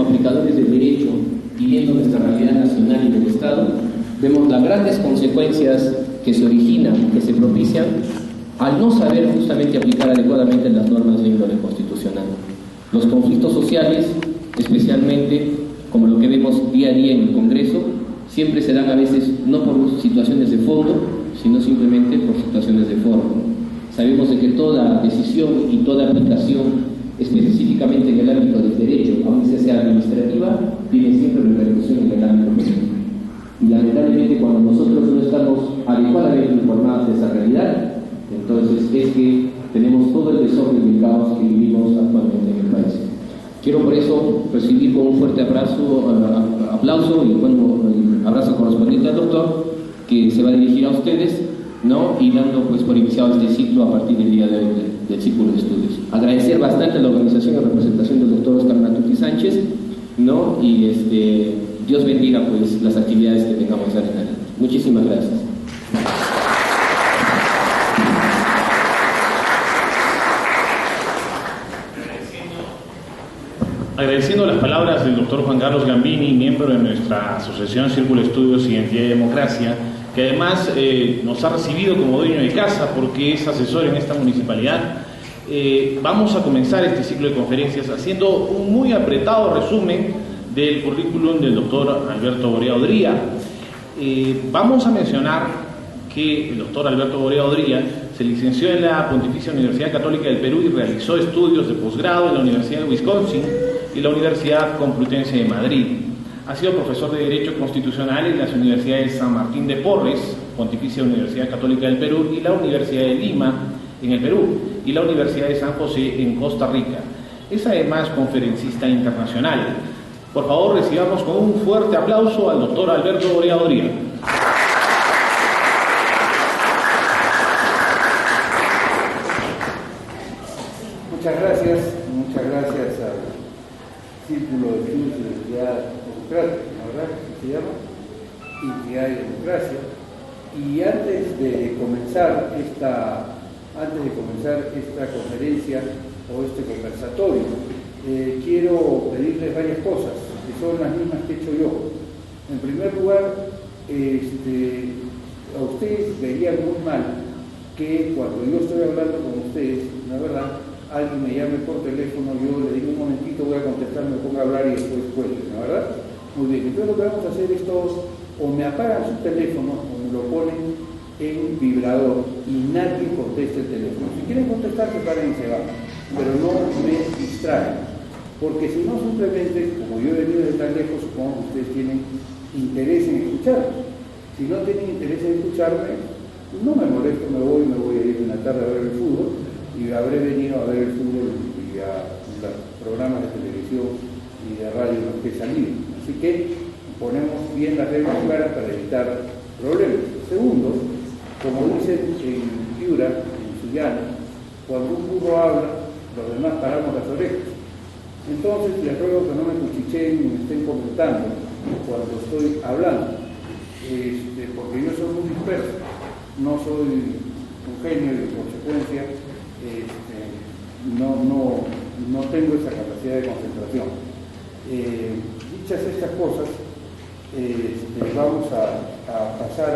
aplicadores del derecho y viendo nuestra realidad nacional y del Estado, vemos las grandes consecuencias que se originan, que se propician al no saber justamente aplicar adecuadamente las normas de índole constitucional. Los conflictos sociales, especialmente como lo que vemos día a día en el Congreso, siempre se dan a veces no por situaciones de fondo, sino simplemente por situaciones de forma. Sabemos de que toda decisión y toda aplicación, específicamente en el ámbito del derecho, aunque sea administrativa, tiene siempre repercusión en el ámbito político. Y lamentablemente cuando nosotros no estamos adecuadamente informados de esa realidad, entonces es que tenemos todo el desorden y el caos que vivimos actualmente en el país. Quiero por eso recibir con un fuerte aplauso y el abrazo correspondiente al doctor, que se va a dirigir a ustedes, ¿no? Y dando pues por iniciado este ciclo a partir del día de hoy del círculo de estudios. Agradecer bastante a la organización y representación del doctor Oscar Natuti Sánchez, ¿no? Y Dios bendiga pues las actividades que tengamos en adelante. Muchísimas gracias. Agradeciendo las palabras del doctor Juan Carlos Gambini, miembro de nuestra Asociación Círculo de Estudios Identidad y Democracia, que además nos ha recibido como dueño de casa porque es asesor en esta municipalidad, vamos a comenzar este ciclo de conferencias haciendo un muy apretado resumen del currículum del doctor Alberto Borea Odría. Vamos a mencionar que el doctor Alberto Borea Odría se licenció en la Pontificia Universidad Católica del Perú y realizó estudios de posgrado en la Universidad de Wisconsin y la Universidad Complutense de Madrid. Ha sido profesor de Derecho Constitucional en las universidades San Martín de Porres, Pontificia Universidad Católica del Perú, y la Universidad de Lima, en el Perú, y la Universidad de San José, en Costa Rica. Es además conferencista internacional. Por favor, recibamos con un fuerte aplauso al doctor Alberto Borea Odría. Muchas gracias al Círculo de Estudios de Identidad Democrática, ¿no, verdad? ¿Se llama? Identidad y Democracia. Y antes de comenzar esta conferencia o este conversatorio, quiero pedirles varias cosas, que son las mismas que he hecho yo. En primer lugar, a ustedes verían muy mal que cuando yo estoy hablando con ustedes, ¿no es verdad?, alguien me llame por teléfono, yo le digo un momentito, voy a contestar, me pongo a hablar y después cuelgue, ¿no es verdad? Muy bien, entonces lo que vamos a hacer es todos, o me apagan su teléfono o me lo ponen en vibrador y nadie contesta el teléfono. Si quieren contestar, se paren y se van, pero no me distraen, porque si no, simplemente, como yo he venido de tan lejos, supongo que ustedes tienen interés en escucharme. Si no tienen interés en escucharme, no me molesto, me voy a ir una tarde a ver el fútbol, y habré venido a ver el fútbol y a los programas de televisión y de radio en los que he salido. Así que ponemos bien las reglas claras para evitar problemas. Segundo, como dicen en Piura, en Sullana, cuando un burro habla, los demás paramos las orejas. Entonces les ruego que no me cuchicheen ni me estén comentando cuando estoy hablando, porque yo soy muy disperso, no soy un genio y en consecuencia no tengo esa capacidad de concentración. Dichas estas cosas, vamos a pasar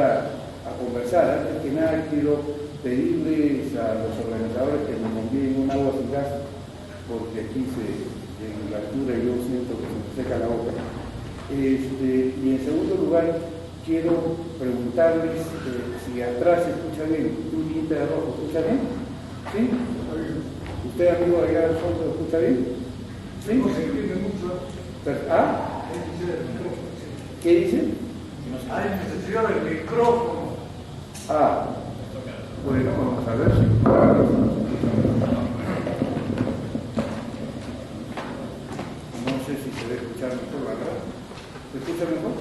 a conversar. Antes que nada quiero pedirles a los organizadores que me envíen un agua sin gas, porque aquí en la altura yo siento que se me seca la boca. Y en segundo lugar, quiero preguntarles si atrás se escucha bien. Un diente de rojo, ¿se escucha bien? ¿Sí? ¿Usted, amigo, allá al fondo, escucha bien? ¿Sí? ¿Ah? ¿Qué dice? Hay necesidad del micrófono. Ah, bueno, vamos a ver si... No sé si se debe escuchar mejor, ¿verdad? ¿Se escucha mejor?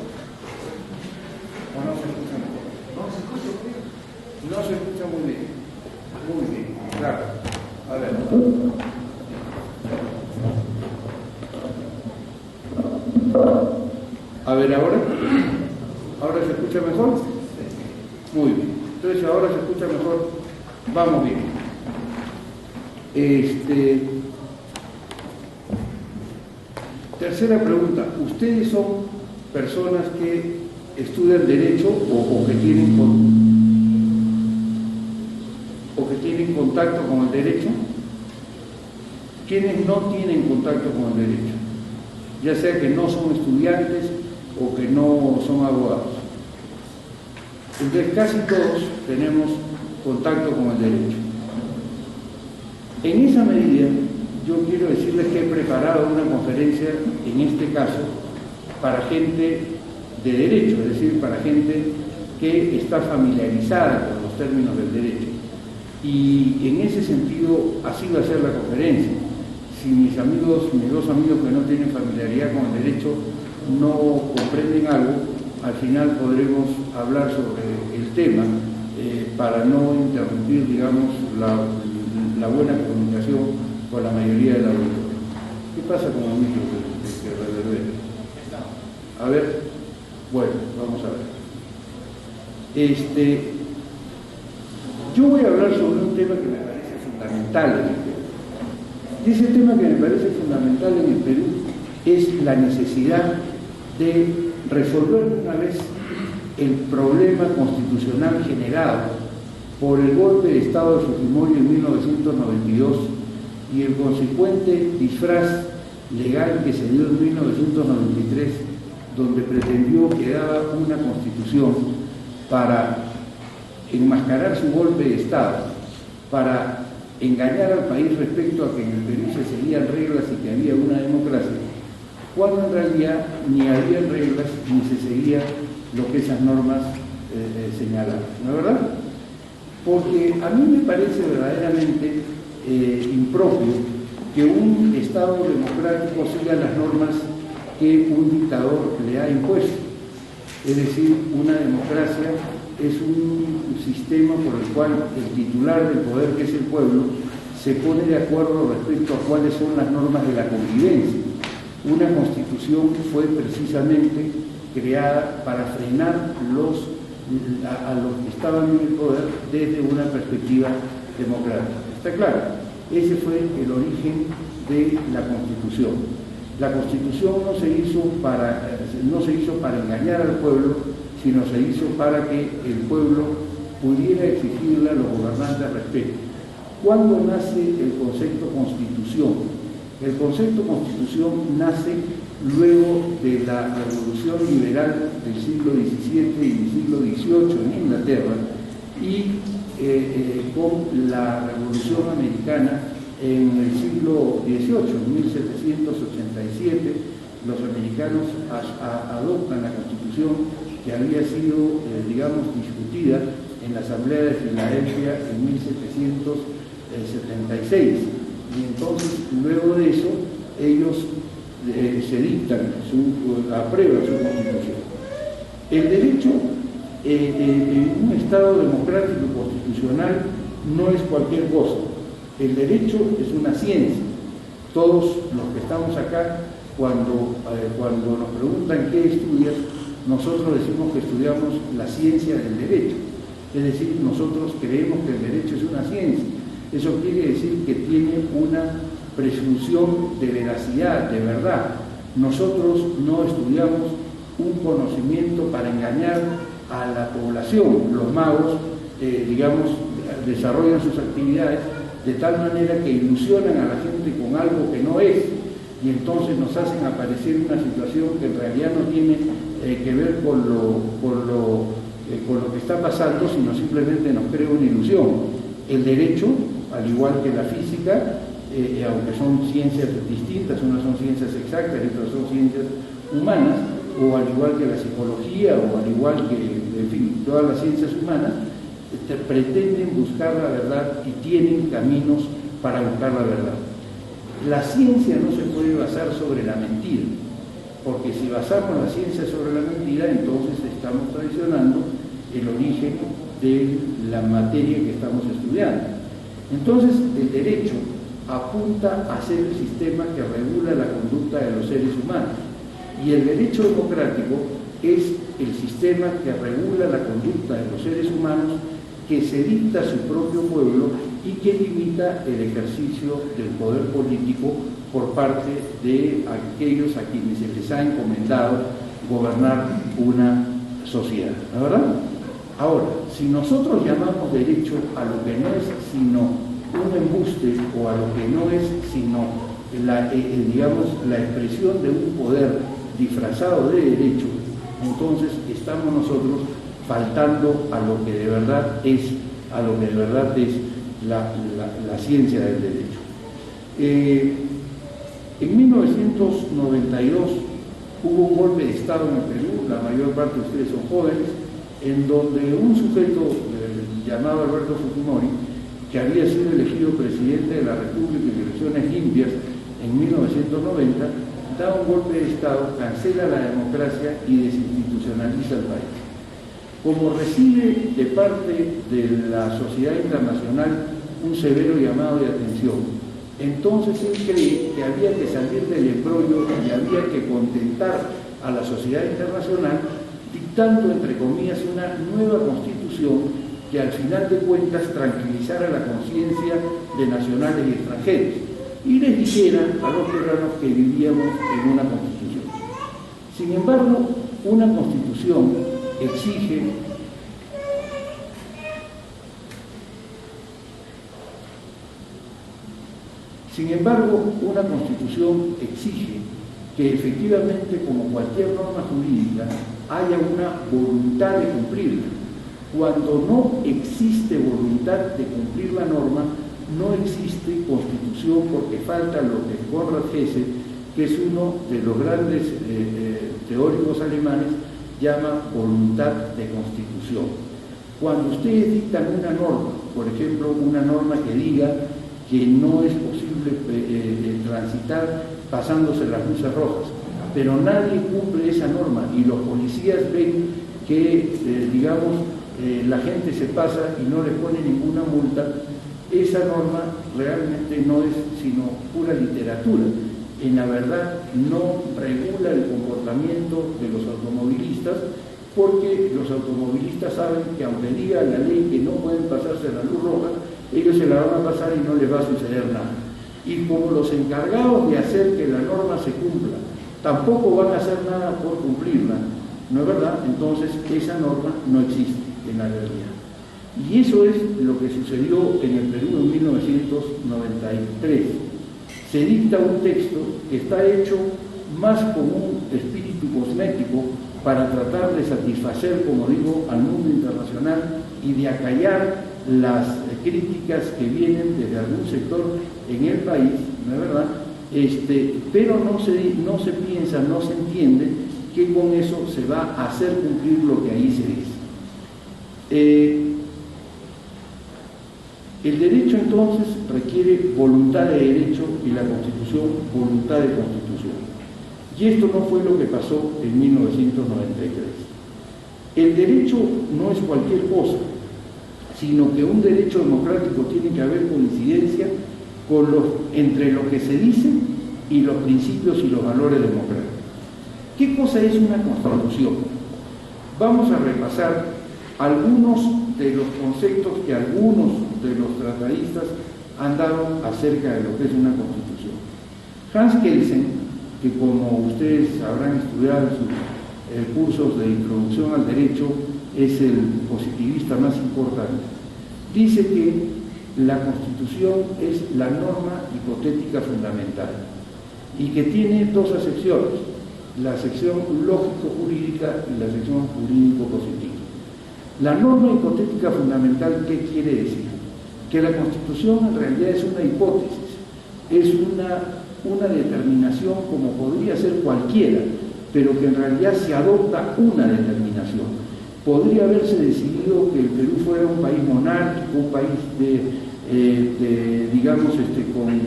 ¿O no se escucha mejor? No se escucha bien. No se escucha muy bien. Muy bien, claro. A ver. A ver, ¿ahora? ¿Ahora se escucha mejor? Muy bien. Entonces, ahora se escucha mejor. Vamos bien. Tercera pregunta, ¿ustedes son personas que estudian Derecho o que tienen contacto con el Derecho? ¿Quiénes no tienen contacto con el Derecho? Ya sea que no son estudiantes o que no son abogados. Entonces casi todos tenemos contacto con el Derecho. En esa medida, yo quiero decirles que he preparado una conferencia, en este caso, para gente de Derecho, es decir, para gente que está familiarizada con los términos del Derecho. Y en ese sentido, así va a ser la conferencia. Si mis dos amigos que no tienen familiaridad con el Derecho no comprenden algo, al final podremos hablar sobre el tema para no interrumpir, digamos, la buena comunicación con la mayoría de la audiencia. ¿Qué pasa con el micro que reverbera? A ver, bueno, vamos a ver. Yo voy a hablar sobre un tema que me parece fundamental en el Perú. Y ese tema que me parece fundamental en el Perú es la necesidad de resolver de una vez el problema constitucional generado por el golpe de Estado de Fujimori en 1992 y el consecuente disfraz legal que se dio en 1993, donde pretendió que daba una constitución para enmascarar su golpe de Estado, para engañar al país respecto a que en el Perú se seguían reglas y que había una democracia, cuando en realidad ni había reglas ni se seguía lo que esas normas señalaban, ¿no es verdad? Porque a mí me parece verdaderamente impropio que un Estado democrático siga las normas que un dictador le ha impuesto. Es decir, una democracia es un sistema por el cual el titular del poder, que es el pueblo, se pone de acuerdo respecto a cuáles son las normas de la convivencia. Una constitución fue precisamente creada para frenar a los que estaban en el poder desde una perspectiva democrática. ¿Está claro? Ese fue el origen de la Constitución. La Constitución no se hizo para engañar al pueblo, sino se hizo para que el pueblo pudiera exigirle a los gobernantes respeto. ¿Cuándo nace el concepto Constitución? El concepto Constitución nace luego de la Revolución Liberal del siglo XVII y del siglo XVIII en Inglaterra y con la Revolución Americana en el siglo XVIII, en 1787, los americanos adoptan la Constitución que había sido, discutida en la Asamblea de Filadelfia en 1776. Y entonces, luego de eso, ellos aprueban su Constitución. El derecho en un Estado democrático y constitucional no es cualquier cosa. El derecho es una ciencia. Todos los que estamos acá, cuando nos preguntan qué estudias, nosotros decimos que estudiamos la ciencia del derecho. Es decir, nosotros creemos que el derecho es una ciencia. Eso quiere decir que tiene una presunción de veracidad, de verdad. Nosotros no estudiamos un conocimiento para engañar a la población. Los magos, desarrollan sus actividades de tal manera que ilusionan a la gente con algo que no es, y entonces nos hacen aparecer una situación que en realidad no tiene que ver con lo que está pasando, sino simplemente nos crea una ilusión. El derecho, al igual que la física, aunque son ciencias distintas, unas son ciencias exactas y otras son ciencias humanas, o al igual que la psicología, o al igual que, todas las ciencias humanas, pretenden buscar la verdad y tienen caminos para buscar la verdad. La ciencia no se puede basar sobre la mentira, porque si basamos la ciencia sobre la mentira, entonces estamos traicionando el origen de la materia que estamos estudiando. Entonces, el derecho apunta a ser el sistema que regula la conducta de los seres humanos, y el derecho democrático es el sistema que regula la conducta de los seres humanos, que se dicta a su propio pueblo y que limita el ejercicio del poder político por parte de aquellos a quienes se les ha encomendado gobernar una sociedad, ¿no es verdad? Ahora, si nosotros llamamos derecho a lo que no es sino un embuste o a lo que no es sino la expresión de un poder disfrazado de derecho, entonces estamos nosotros faltando a lo que de verdad es, la ciencia del derecho. En 1992 hubo un golpe de Estado en el Perú, la mayor parte de ustedes son jóvenes, en donde un sujeto llamado Alberto Fujimori, que había sido elegido presidente de la República en elecciones limpias en 1990, da un golpe de Estado, cancela la democracia y desinstitucionaliza el país. Como recibe de parte de la sociedad internacional un severo llamado de atención, entonces él cree que había que salir del embrollo y había que contentar a la sociedad internacional dictando, entre comillas, una nueva constitución que al final de cuentas tranquilizara la conciencia de nacionales y extranjeros y les dijera a los peruanos que vivíamos en una constitución. Sin embargo, una constitución exige que efectivamente, como cualquier norma jurídica, haya una voluntad de cumplirla. Cuando no existe voluntad de cumplir la norma, no existe constitución, porque falta lo que Konrad Hesse, que es uno de los grandes teóricos alemanes, llama voluntad de constitución. Cuando ustedes dictan una norma, por ejemplo, una norma que diga que no es posible transitar pasándose las luces rojas, pero nadie cumple esa norma y los policías ven que, la gente se pasa y no le pone ninguna multa, esa norma realmente no es sino pura literatura. En la verdad no regula el comportamiento de los automovilistas, porque los automovilistas saben que aunque diga la ley que no pueden pasarse la luz roja, ellos se la van a pasar y no les va a suceder nada. Y como los encargados de hacer que la norma se cumpla tampoco van a hacer nada por cumplirla, ¿no es verdad? Entonces esa norma no existe en la realidad. Y eso es lo que sucedió en el Perú en 1993. Se dicta un texto que está hecho más con un espíritu cosmético para tratar de satisfacer, como digo, al mundo internacional y de acallar las críticas que vienen desde algún sector en el país, ¿no es verdad? Pero no se piensa, no se entiende que con eso se va a hacer cumplir lo que ahí se dice. El derecho entonces requiere voluntad de derecho y la Constitución voluntad de Constitución. Y esto no fue lo que pasó en 1993. El derecho no es cualquier cosa, sino que un derecho democrático tiene que haber coincidencia entre lo que se dice y los principios y los valores democráticos. ¿Qué cosa es una constitución? Vamos a repasar algunos de los conceptos que algunos de los tratadistas han dado acerca de lo que es una constitución. Hans Kelsen, que como ustedes habrán estudiado en sus cursos de introducción al derecho, es el positivista más importante, dice que la Constitución es la norma hipotética fundamental y que tiene dos acepciones, la sección lógico-jurídica y la sección jurídico-positiva. La norma hipotética fundamental, ¿qué quiere decir? Que la Constitución en realidad es una hipótesis, es una determinación como podría ser cualquiera, pero que en realidad se adopta una determinación. Podría haberse decidido que el Perú fuera un país monárquico, un país con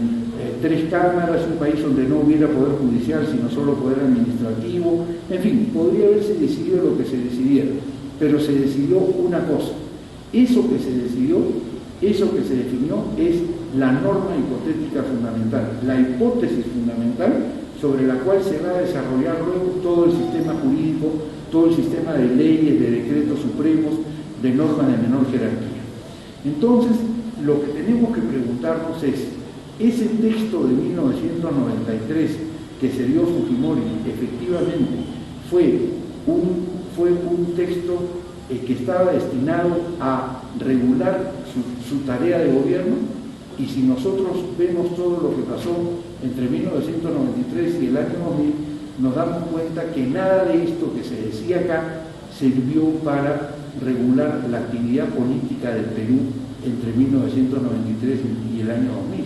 3 cámaras, un país donde no hubiera poder judicial, sino solo poder administrativo, en fin, podría haberse decidido lo que se decidiera, pero se decidió una cosa. Eso que se decidió, eso que se definió es la norma hipotética fundamental, la hipótesis fundamental sobre la cual se va a desarrollar luego todo el sistema jurídico, todo el sistema de leyes, de decretos supremos, de normas de menor jerarquía. Entonces, lo que tenemos que preguntarnos es, Ese texto de 1993 que se dio Fujimori, efectivamente, fue un texto que estaba destinado a regular su tarea de gobierno, y si nosotros vemos todo lo que pasó entre 1993 y el año 2000, nos damos cuenta que nada de esto que se decía acá sirvió para regular la actividad política del Perú entre 1993 y el año 2000.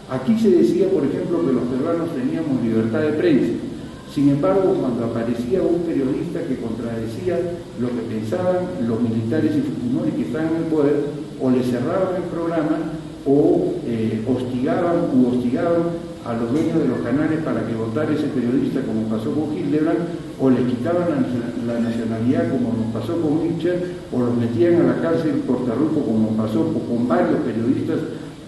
Aquí se decía, por ejemplo, que los peruanos teníamos libertad de prensa. Sin embargo, cuando aparecía un periodista que contradecía lo que pensaban los militares y Fujimori que estaban en el poder, o le cerraban el programa o hostigaban a los dueños de los canales para que votara ese periodista, como pasó con Hildebrand, o le quitaban la nacionalidad, como nos pasó con Mitchell, o los metían a la cárcel cortarruco, como pasó con varios periodistas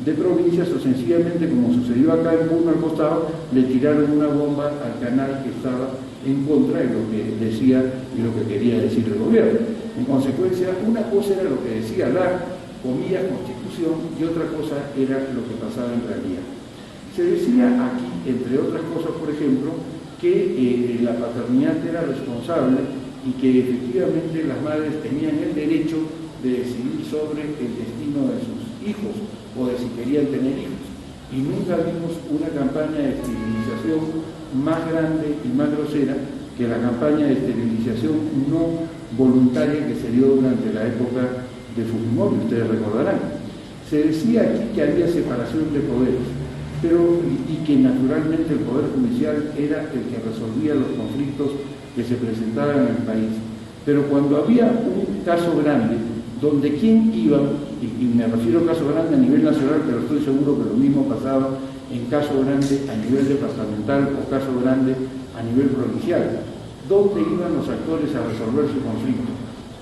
de provincias, o sencillamente, como sucedió acá en Puno al costado, le tiraron una bomba al canal que estaba en contra de lo que decía y lo que quería decir el gobierno. En consecuencia, una cosa era lo que decía la, comillas, Constitución, y otra cosa era lo que pasaba en realidad. Se decía aquí, entre otras cosas, por ejemplo, que la paternidad era responsable y que efectivamente las madres tenían el derecho de decidir sobre el destino de sus hijos o de si querían tener hijos. Y nunca vimos una campaña de esterilización más grande y más grosera que la campaña de esterilización no voluntaria que se dio durante la época de Fujimori, ustedes recordarán. Se decía aquí que había separación de poderes, y que naturalmente el Poder Judicial era el que resolvía los conflictos que se presentaban en el país. Pero cuando había un caso grande, donde quién iba, y me refiero a caso grande a nivel nacional, pero estoy seguro que lo mismo pasaba en caso grande a nivel departamental o caso grande a nivel provincial, ¿dónde iban los actores a resolver su conflicto?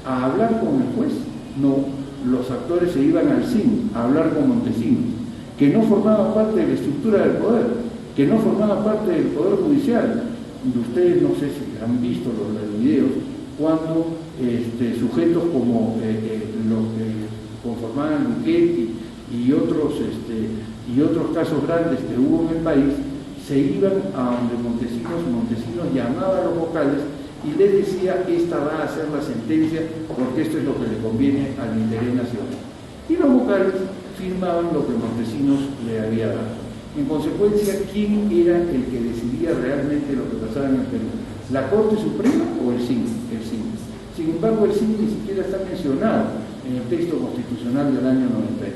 ¿A hablar con el juez? No, los actores se iban al CIN a hablar con Montesinos, que no formaban parte de la estructura del poder, que no formaban parte del Poder Judicial. Ustedes no sé si han visto los videos, cuando sujetos como los que conformaban Luquet y otros casos grandes que hubo en el país, se iban a donde Montesinos llamaba a los vocales y les decía: esta va a ser la sentencia porque esto es lo que le conviene al interés nacional. Y los vocales firmaban lo que Montesinos le había dado. En consecuencia, ¿quién era el que decidía realmente lo que pasaba en el Perú? ¿La Corte Suprema o el CIN? El CIN. Sin embargo, el CIN ni siquiera está mencionado en el texto constitucional del año 93.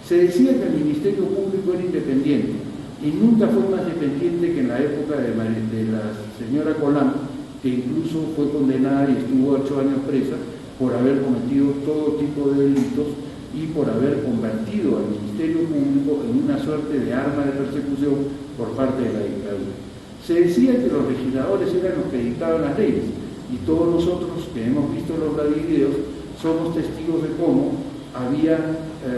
Se decía que el Ministerio Público era independiente y nunca fue más dependiente que en la época de la señora Colán, que incluso fue condenada y estuvo 8 años presa por haber cometido todo tipo de delitos y por haber convertido al Ministerio Público en una suerte de arma de persecución por parte de la dictadura. Se decía que los legisladores eran los que dictaban las leyes, y todos nosotros que hemos visto los videos somos testigos de cómo había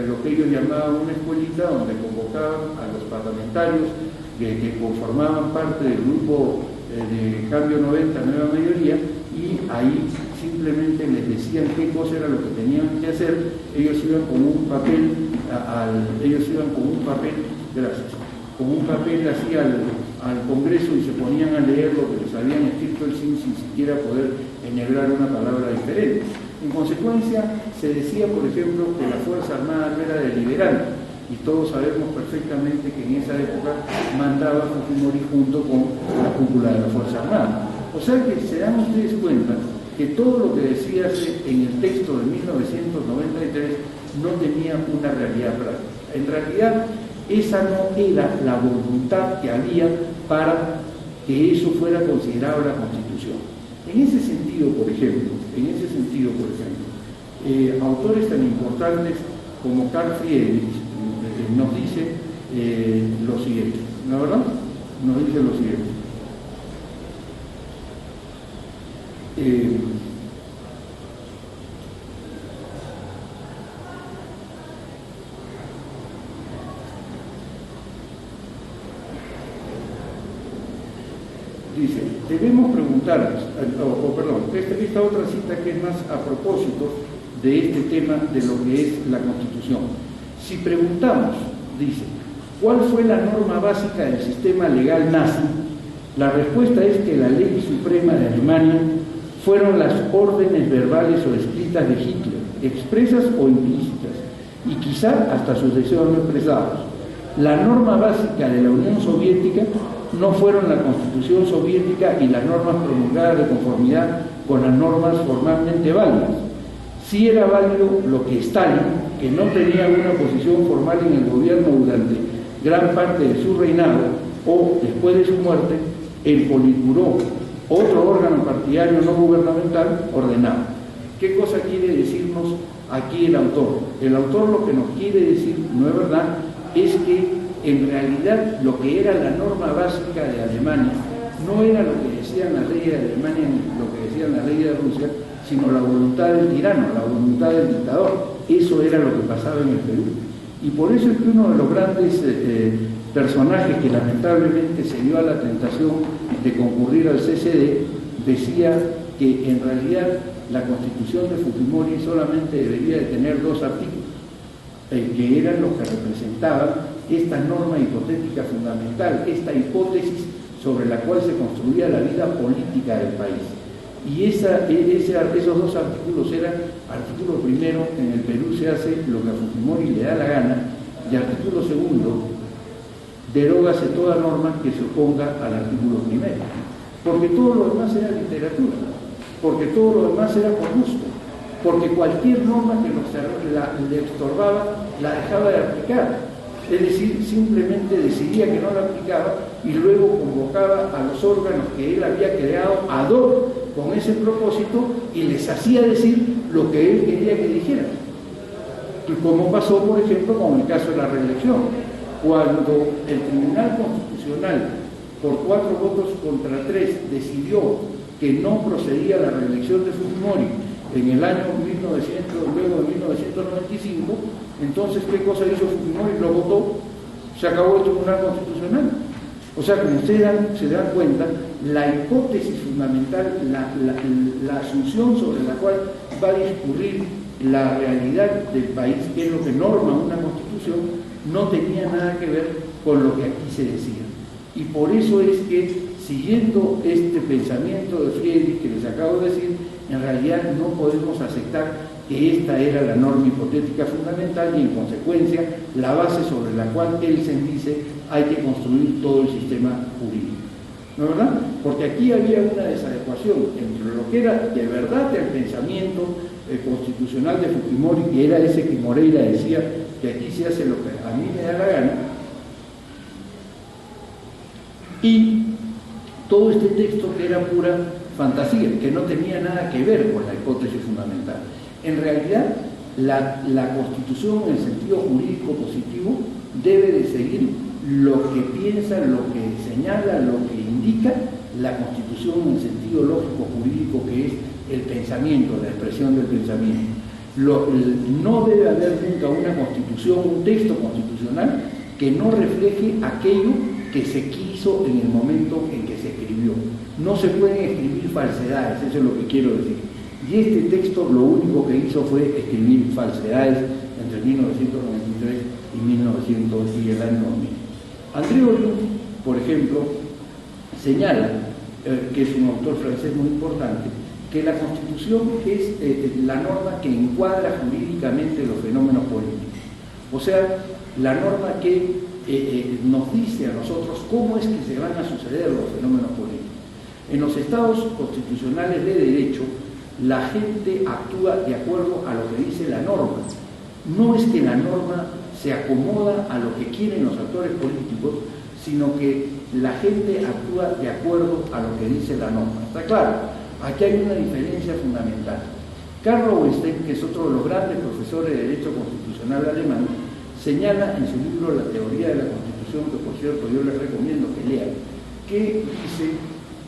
lo que ellos llamaban una escuelita donde convocaban a los parlamentarios que conformaban parte del grupo de Cambio 90, Nueva Mayoría, y ahí simplemente les decían qué cosa era lo que tenían que hacer. Ellos iban con un papel así al Congreso y se ponían a leer lo que les habían escrito el CIN sin siquiera poder enhebrar una palabra diferente. En consecuencia, se decía, por ejemplo, que la Fuerza Armada no era deliberante, y todos sabemos perfectamente que en esa época mandaba Fujimori junto con la cúpula de la Fuerza Armada. O sea que se dan ustedes cuenta que todo lo que decía en el texto de 1993 no tenía una realidad práctica. En realidad, esa no era la voluntad que había para que eso fuera considerado la Constitución. En ese sentido, por ejemplo, autores tan importantes como Carl Friedrich nos dice lo siguiente, ¿no, verdad? Nos dice lo siguiente. Dice, debemos preguntarnos, esta otra cita que es más a propósito de este tema de lo que es la Constitución. Si preguntamos, dice, ¿Cuál fue la norma básica del sistema legal nazi? La respuesta es que la ley suprema de Alemania fueron las órdenes verbales o escritas de Hitler, expresas o implícitas, y quizá hasta sus deseos no expresados. La norma básica de la Unión Soviética no fueron la Constitución soviética y las normas promulgadas de conformidad con las normas formalmente válidas. Sí era válido lo que Stalin, que no tenía una posición formal en el gobierno durante gran parte de su reinado o después de su muerte, el Politburó, otro órgano partidario no gubernamental, ordenaba. ¿Qué cosa quiere decirnos aquí el autor? El autor lo que nos quiere decir, no es verdad, es que en realidad lo que era la norma básica de Alemania no era lo que decían las leyes de Alemania ni lo que decían las leyes de Rusia, sino la voluntad del tirano, la voluntad del dictador. Eso era lo que pasaba en el Perú. Y por eso es que uno de los grandes personajes que lamentablemente se dio a la tentación de concurrir al CCD decía que en realidad la Constitución de Fujimori solamente debería de tener 2 artículos, que eran los que representaban esta norma hipotética fundamental, esta hipótesis sobre la cual se construía la vida política del país. Y esos 2 artículos eran: artículo primero, en el Perú se hace lo que a Fujimori le da la gana, y artículo segundo, derógase toda norma que se oponga al artículo primero, porque todo lo demás era literatura, porque todo lo demás era por gusto, porque cualquier norma que le estorbaba la dejaba de aplicar, es decir, simplemente decidía que no la aplicaba y luego convocaba a los órganos que él había creado ad hoc con ese propósito y les hacía decir lo que él quería que dijeran. Y como pasó, por ejemplo, con el caso de la reelección, cuando el Tribunal Constitucional, por 4 votos contra 3, decidió que no procedía a la reelección de Fujimori en el año 1900, luego de 1995, entonces, ¿qué cosa hizo Fujimori? Lo votó, se acabó el Tribunal Constitucional. O sea, como ustedes se dan cuenta, la hipótesis fundamental, la asunción sobre la cual va a discurrir la realidad del país, que es lo que norma una constitución, no tenía nada que ver con lo que aquí se decía. Y por eso es que, siguiendo este pensamiento de Friedrich que les acabo de decir, en realidad no podemos aceptar que esta era la norma hipotética fundamental y, en consecuencia, la base sobre la cual Kelsen dice hay que construir todo el sistema jurídico. ¿No es verdad? Porque aquí había una desadecuación entre lo que era de verdad el pensamiento constitucional de Fujimori, que era ese que Moreira decía que aquí se hace lo que a mí me da la gana, y todo este texto que era pura fantasía, que no tenía nada que ver con la hipótesis fundamental. En realidad, la Constitución, en el sentido jurídico positivo, debe de seguir lo que piensa, lo que señala, lo que indica la Constitución en el sentido lógico jurídico, que es el pensamiento, la expresión del pensamiento. No debe haber nunca una constitución, un texto constitucional que no refleje aquello que se quiso en el momento en que se escribió. No se pueden escribir falsedades, eso es lo que quiero decir. Y este texto lo único que hizo fue escribir falsedades entre 1993 y el año 2000. André Ollier, por ejemplo, señala, que es un autor francés muy importante, que la Constitución es la norma que encuadra jurídicamente los fenómenos políticos. O sea, la norma que nos dice a nosotros cómo es que se van a suceder los fenómenos políticos. En los estados constitucionales de derecho, la gente actúa de acuerdo a lo que dice la norma. No es que la norma se acomoda a lo que quieren los actores políticos, sino que la gente actúa de acuerdo a lo que dice la norma. ¿Está claro? Aquí hay una diferencia fundamental. Karl Lowenstein, que es otro de los grandes profesores de Derecho Constitucional alemán, señala en su libro La teoría de la Constitución, que por cierto yo les recomiendo que lean, que dice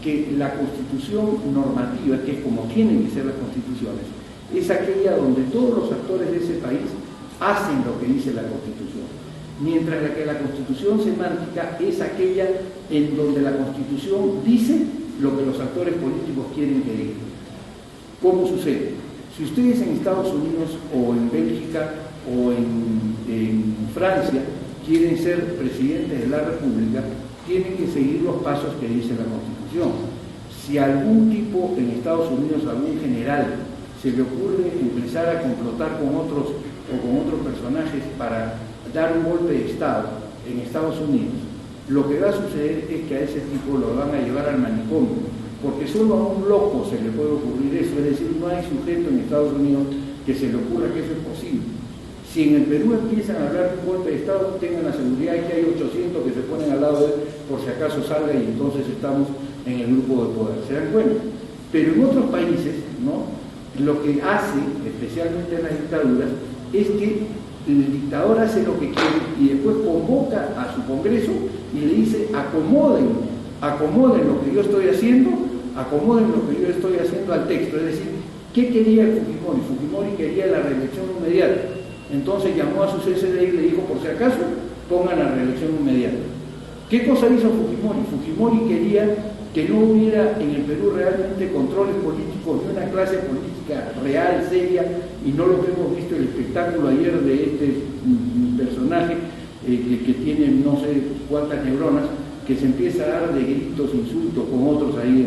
que la Constitución normativa, que es como tienen que ser las constituciones, es aquella donde todos los actores de ese país hacen lo que dice la Constitución, mientras que la Constitución semántica es aquella en donde la Constitución dice lo que los actores políticos quieren que diga. ¿Cómo sucede? Si ustedes en Estados Unidos o en Bélgica o en Francia quieren ser presidentes de la República, tienen que seguir los pasos que dice la Constitución. Si a algún tipo en Estados Unidos, algún general, se le ocurre empezar a complotar con otros personajes para dar un golpe de Estado en Estados Unidos, lo que va a suceder es que a ese tipo lo van a llevar al manicomio, porque solo a un loco se le puede ocurrir eso, es decir, no hay sujeto en Estados Unidos que se le ocurra que eso es posible. Si en el Perú empiezan a hablar de un golpe de Estado, tengan la seguridad de que hay 800 que se ponen al lado de él por si acaso salga y entonces estamos en el grupo de poder. ¿Se dan cuenta? Pero en otros países, ¿no?, lo que hace, especialmente en las dictaduras, es que el dictador hace lo que quiere y después convoca a su Congreso y le dice: acomoden lo que yo estoy haciendo, acomoden lo que yo estoy haciendo al texto. Es decir, ¿qué quería Fujimori? Fujimori quería la reelección inmediata. Entonces llamó a su CCD y le dijo: por si acaso, pongan la reelección inmediata. ¿Qué cosa hizo Fujimori? Fujimori quería que no hubiera en el Perú realmente controles políticos de una clase política real, seria, y no lo que hemos visto el espectáculo ayer de este personaje que tiene no sé cuántas neuronas, que se empieza a dar de gritos, insultos con otros ahí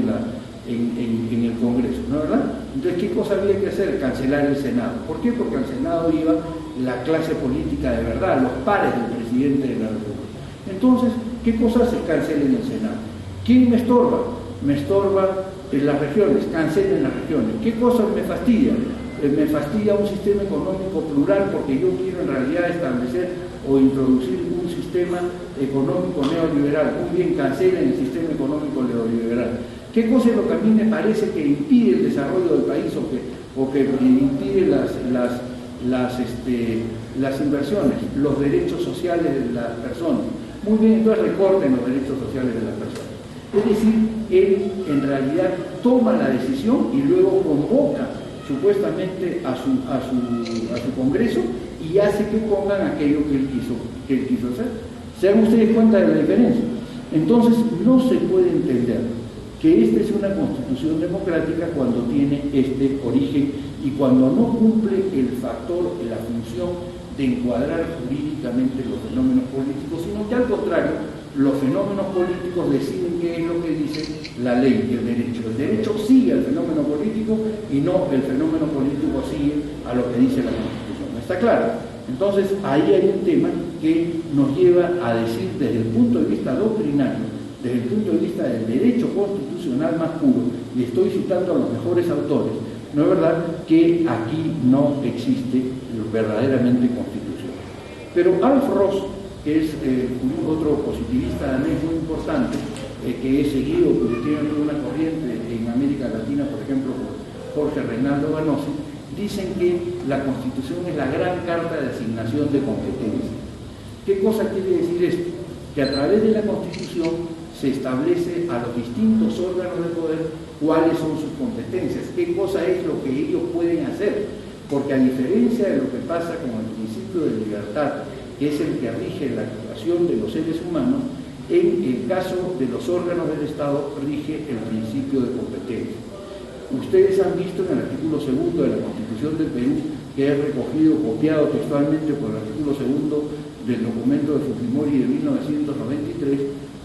en el Congreso, ¿no es verdad? Entonces, ¿qué cosa había que hacer? Cancelar el Senado. ¿Por qué? Porque al Senado iba la clase política de verdad, los pares del presidente de la República. Entonces, ¿qué cosa se cancela en el Senado? ¿Quién me estorba? Me estorba en las regiones, cancelen las regiones. ¿Qué cosas me fastidian? Me fastidia un sistema económico plural porque yo quiero en realidad establecer o introducir un sistema económico neoliberal. Muy bien, cancelen el sistema económico neoliberal. ¿Qué cosa es lo que a mí me parece que impide el desarrollo del país o que impide las inversiones? Los derechos sociales de las personas. Muy bien, entonces recorten los derechos sociales de las personas. Es decir, él en realidad toma la decisión y luego convoca supuestamente a su Congreso y hace que pongan aquello que él quiso hacer. ¿Se dan ustedes cuenta de la diferencia? Entonces, no se puede entender que esta es una constitución democrática cuando tiene este origen y cuando no cumple el factor, la función de encuadrar jurídicamente los fenómenos políticos, sino que al contrario, los fenómenos políticos deciden qué es lo que dice la ley y el derecho. El derecho sigue al fenómeno político y no el fenómeno político sigue a lo que dice la Constitución. ¿Está claro? Entonces, ahí hay un tema que nos lleva a decir desde el punto de vista doctrinario, desde el punto de vista del derecho constitucional más puro, y estoy citando a los mejores autores, ¿no es verdad?, que aquí no existe verdaderamente constitución. Pero Alf Ross, que es otro positivista danés muy importante, que he seguido, porque tiene una corriente en América Latina, por ejemplo, por Jorge Reinaldo Ganosi, dicen que la Constitución es la gran carta de asignación de competencias. ¿Qué cosa quiere decir esto? Que a través de la Constitución se establece a los distintos órganos de poder cuáles son sus competencias, qué cosa es lo que ellos pueden hacer, porque a diferencia de lo que pasa con el principio de libertad, que es el que rige la actuación de los seres humanos, en el caso de los órganos del Estado rige el principio de competencia. Ustedes han visto en el artículo 2 de la Constitución del Perú, que he recogido, copiado textualmente por el artículo 2 del documento de Fujimori de 1993,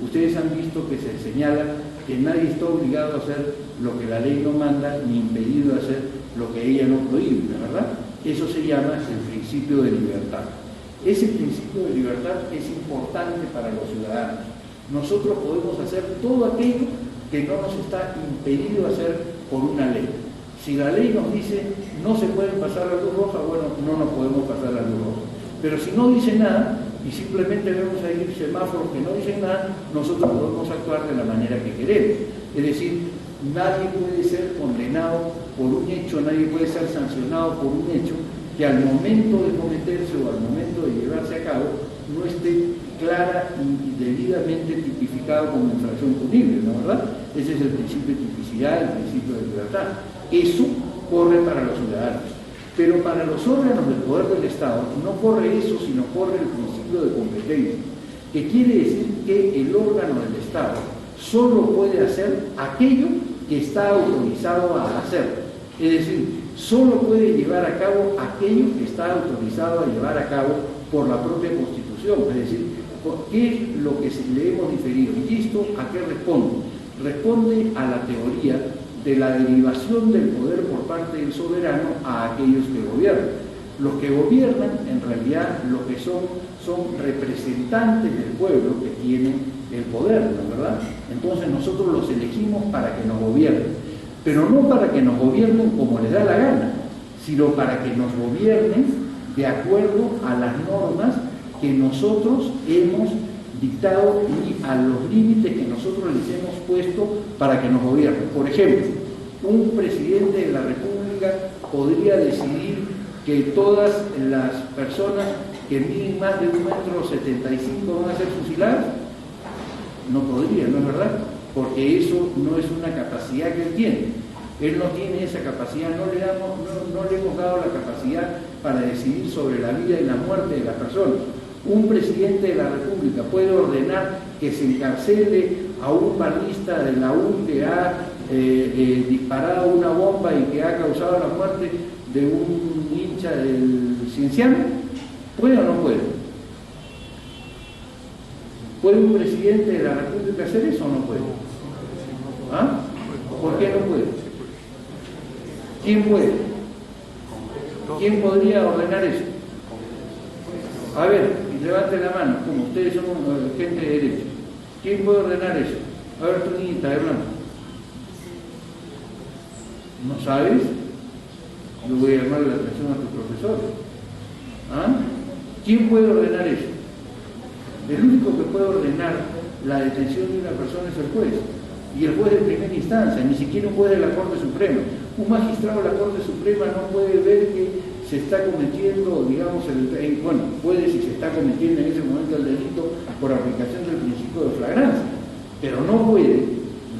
ustedes han visto que se señala que nadie está obligado a hacer lo que la ley no manda, ni impedido de hacer lo que ella no prohíbe, ¿verdad? Eso se llama el principio de libertad. Ese principio de libertad es importante para los ciudadanos. Nosotros podemos hacer todo aquello que no nos está impedido hacer por una ley. Si la ley nos dice no se pueden pasar la luz roja, bueno, no nos podemos pasar la luz roja. Pero si no dice nada y simplemente vemos ahí semáforos que no dicen nada, nosotros podemos actuar de la manera que queremos. Es decir, nadie puede ser condenado por un hecho, nadie puede ser sancionado por un hecho que al momento de cometerse o al momento de llevarse a cabo no esté clara y debidamente tipificado como infracción punible, ¿no es verdad? Ese es el principio de tipicidad, el principio de libertad. Eso corre para los ciudadanos. Pero para los órganos del poder del Estado no corre eso, sino corre el principio de competencia, que quiere decir que el órgano del Estado solo puede hacer aquello que está autorizado a hacer. Es decir, solo puede llevar a cabo aquello que está autorizado a llevar a cabo por la propia Constitución. Constitución, es decir, ¿qué es lo que le hemos diferido? ¿Y esto a qué responde? Responde a la teoría de la derivación del poder por parte del soberano a aquellos que gobiernan. Los que gobiernan, en realidad, lo que son representantes del pueblo que tienen el poder, ¿no es verdad? Entonces nosotros los elegimos para que nos gobiernen, pero no para que nos gobiernen como les da la gana, sino para que nos gobiernen de acuerdo a las normas que nosotros hemos dictado y a los límites que nosotros les hemos puesto para que nos gobiernen. Por ejemplo, un presidente de la República podría decidir que todas las personas que miden más de 1,75 m van a ser fusiladas. No podría, ¿no es verdad? Porque eso no es una capacidad que él tiene. Él no tiene esa capacidad, no le hemos dado la capacidad para decidir sobre la vida y la muerte de las personas. Un presidente de la República puede ordenar que se encarcele a un barrista de la UN que ha disparado una bomba y que ha causado la muerte de un hincha del Cienciano. ¿Puede o no puede? ¿Puede un presidente de la República hacer eso o no puede? ¿Ah? ¿Por qué no puede? ¿Quién puede? ¿Quién podría ordenar eso? A ver, levante la mano, como ustedes son gente de derecho. ¿Quién puede ordenar eso? A ver, tu niñita, hermano. ¿No sabes? Yo voy a llamar la atención a tu profesor. ¿Ah? ¿Quién puede ordenar eso? El único que puede ordenar la detención de una persona es el juez. Y el juez de primera instancia, ni siquiera un juez de la Corte Suprema. Un magistrado de la Corte Suprema no puede ver que se está cometiendo, digamos, bueno, puede si se está cometiendo en ese momento el delito por aplicación del principio de flagrancia, pero no puede,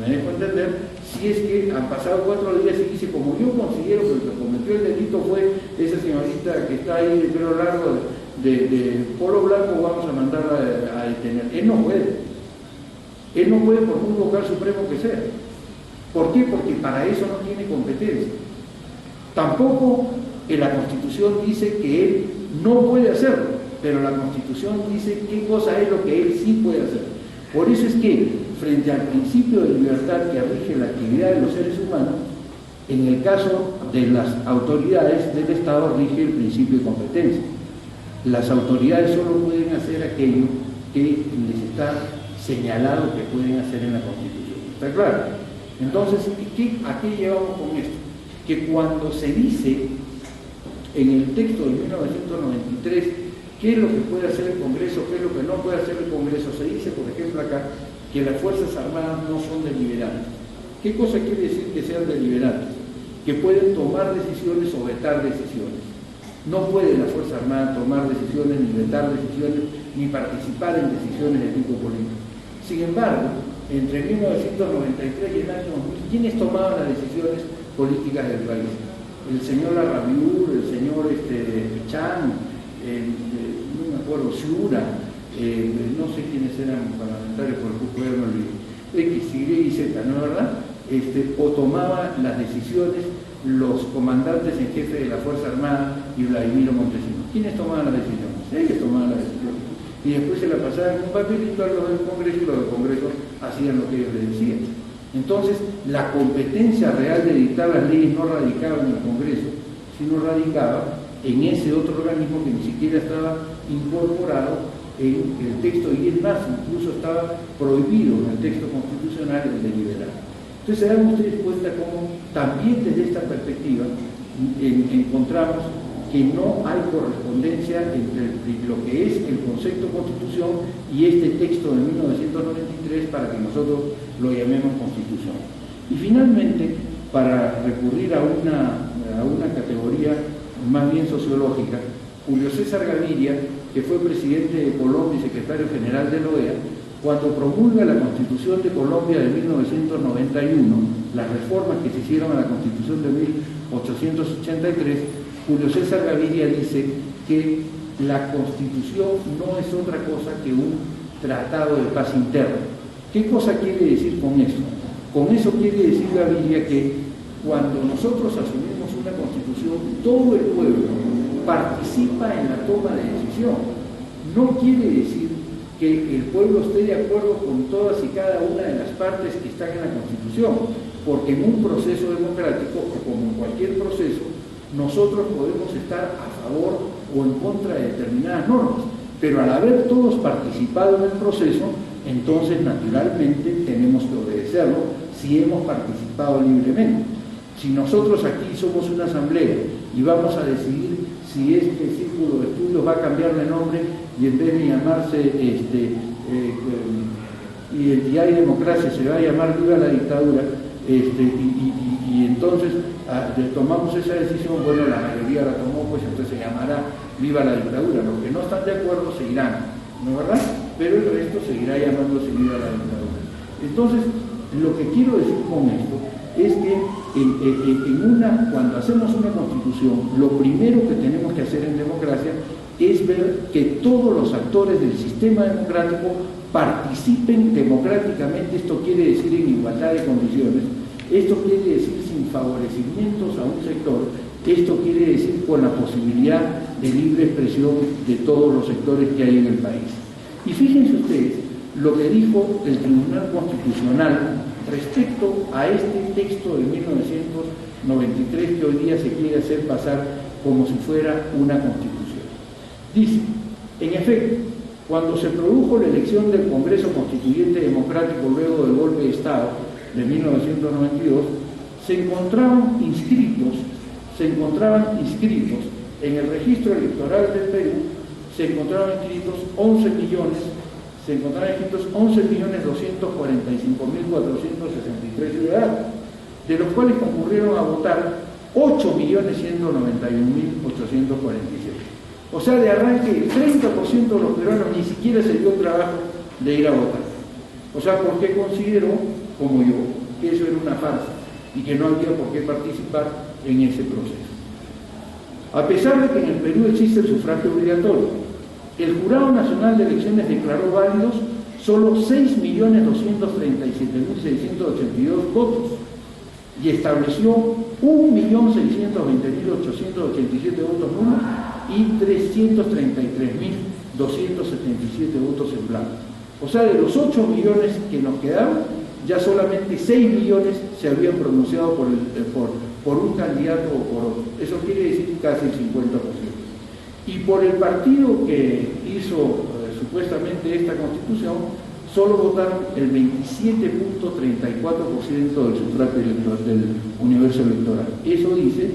me dejo entender, si es que han pasado 4 días y dice, como yo considero que el que cometió el delito fue esa señorita que está ahí de pelo largo, de polo blanco, vamos a mandarla a detener. Él no puede. Él no puede por un vocal supremo que sea. ¿Por qué? Porque para eso no tiene competencia. Tampoco la Constitución dice que él no puede hacerlo, pero la Constitución dice qué cosa es lo que él sí puede hacer. Por eso es que, frente al principio de libertad que rige la actividad de los seres humanos, en el caso de las autoridades del Estado rige el principio de competencia. Las autoridades solo pueden hacer aquello que les está señalado que pueden hacer en la Constitución. ¿Está claro? Entonces, ¿a qué llevamos con esto? Que cuando se dice en el texto de 1993 qué es lo que puede hacer el Congreso, qué es lo que no puede hacer el Congreso, se dice, por ejemplo, acá, que las Fuerzas Armadas no son deliberantes. ¿Qué cosa quiere decir que sean deliberantes? Que pueden tomar decisiones o vetar decisiones. No puede la Fuerza Armada tomar decisiones, ni vetar decisiones, ni participar en decisiones de tipo político. Sin embargo, entre 1993 y el año 2000, ¿quiénes tomaban las decisiones políticas del país? El señor Arrabiur, el señor Pichán, no me acuerdo, Ciura, no sé quiénes eran parlamentarios por el gobierno X, Y y Z, ¿no es verdad? O tomaban las decisiones los comandantes en jefe de la Fuerza Armada y Vladimiro Montesinos. ¿Quiénes tomaban las decisiones? Ellos tomaban las decisiones. Y después se la pasaban en un papelito a los del Congreso y los del Congreso hacían lo que ellos les decían. Entonces, la competencia real de dictar las leyes no radicaba en el Congreso, sino radicaba en ese otro organismo que ni siquiera estaba incorporado en el texto, y es más, incluso estaba prohibido en el texto constitucional el deliberar. Entonces, se dan ustedes cuenta cómo también desde esta perspectiva encontramos que no hay correspondencia entre lo que es el concepto Constitución y este texto de 1993 para que nosotros lo llamemos Constitución. Y finalmente, para recurrir a una categoría más bien sociológica, Julio César Gaviria, que fue presidente de Colombia y secretario general de la OEA, cuando promulga la Constitución de Colombia de 1991, las reformas que se hicieron a la Constitución de 1883, Julio César Gaviria dice que la Constitución no es otra cosa que un tratado de paz interna. ¿Qué cosa quiere decir con eso? Con eso quiere decir Gaviria que cuando nosotros asumimos una Constitución, todo el pueblo participa en la toma de decisión. no quiere decir que el pueblo esté de acuerdo con todas y cada una de las partes que están en la Constitución, porque en un proceso democrático, como en cualquier proceso, nosotros podemos estar a favor o en contra de determinadas normas, pero al haber todos participado en el proceso, entonces naturalmente tenemos que obedecerlo si hemos participado libremente. Si nosotros aquí somos una asamblea y vamos a decidir si este círculo de estudios va a cambiar de nombre y en vez de llamarse Identidad y Democracia se va a llamar Viva la Dictadura, y entonces tomamos esa decisión, bueno, la mayoría la tomó, pues entonces se llamará Viva la Dictadura. Los que no están de acuerdo seguirán, ¿no es verdad? Pero el resto seguirá llamándose Viva la Dictadura. Entonces, lo que quiero decir con esto es que cuando hacemos una constitución, lo primero que tenemos que hacer en democracia es ver que todos los actores del sistema democrático participen democráticamente. Esto quiere decir en igualdad de condiciones, esto quiere decir sin favorecimientos a un sector, esto quiere decir con la posibilidad de libre expresión de todos los sectores que hay en el país. Y fíjense ustedes lo que dijo el Tribunal Constitucional respecto a este texto de 1993 que hoy día se quiere hacer pasar como si fuera una constitución. Dice, en efecto, cuando se produjo la elección del Congreso Constituyente Democrático luego del golpe de Estado de 1992, se encontraban inscritos en el registro electoral del Perú, se encontraban inscritos 11.245.463 ciudadanos, de los cuales concurrieron a votar 8.191.846. O sea, de arranque, el 30% de los peruanos ni siquiera se dio el trabajo de ir a votar. O sea, porque consideró, como yo, que eso era una farsa y que no había por qué participar en ese proceso. A pesar de que en el Perú existe el sufragio obligatorio, el Jurado Nacional de Elecciones declaró válidos solo 6.237.682 votos y estableció 1.620.887 votos nulos y 333.277 votos en blanco. O sea, de los 8 millones que nos quedaron, ya solamente 6 millones se habían pronunciado por un candidato o por otro. Eso quiere decir casi el 50%. Y por el partido que hizo supuestamente esta constitución, solo votaron el 27.34% del sufragio del universo electoral. Eso dice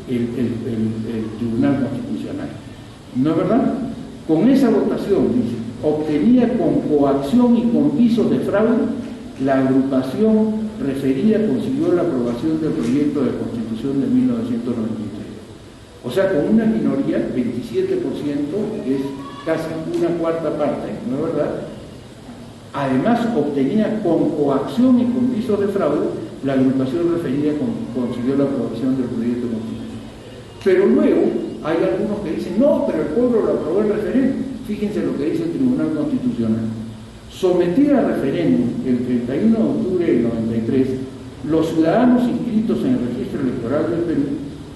el Tribunal Constitucional. ¿No es verdad? Con esa votación, dice, obtenida con coacción y con visos de fraude, la agrupación referida consiguió la aprobación del proyecto de Constitución de 1993. O sea, con una minoría, 27%, es casi una cuarta parte, ¿no es verdad? Además, obtenida con coacción y con visos de fraude, la agrupación referida consiguió la aprobación del proyecto de Constitución. Pero luego hay algunos que dicen, no, pero el pueblo lo aprobó en referéndum. Fíjense lo que dice el Tribunal Constitucional. Sometida a referéndum el 31 de octubre del 93, los ciudadanos inscritos en el registro electoral del Perú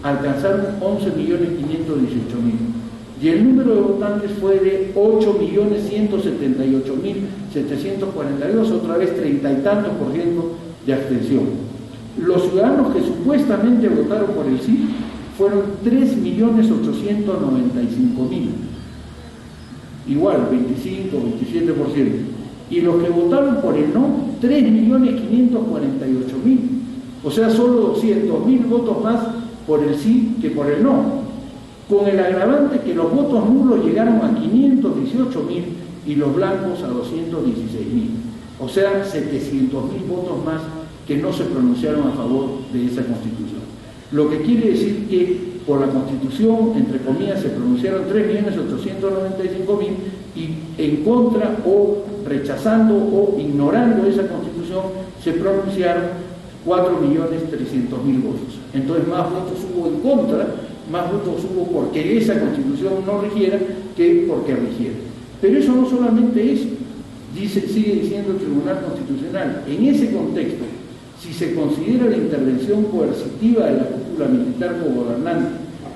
alcanzaron 11.518.000 y el número de votantes fue de 8.178.742, otra vez 30 y tantos % de abstención. Los ciudadanos que supuestamente votaron por el sí fueron 3.895.000, igual, 25-27%. Y los que votaron por el no, 3.548.000. O sea, solo 200.000 votos más por el sí que por el no. Con el agravante que los votos nulos llegaron a 518.000 y los blancos a 216.000. O sea, 700.000 votos más que no se pronunciaron a favor de esa Constitución. Lo que quiere decir que por la Constitución, entre comillas, se pronunciaron 3.895.000 y en contra o rechazando o ignorando esa Constitución se pronunciaron 4.300.000 votos. Entonces más votos hubo en contra, más votos hubo porque esa Constitución no rigiera que porque rigiera. Pero eso no solamente es, sigue diciendo el Tribunal Constitucional, en ese contexto, si se considera la intervención coercitiva de la cúpula militar como gobernante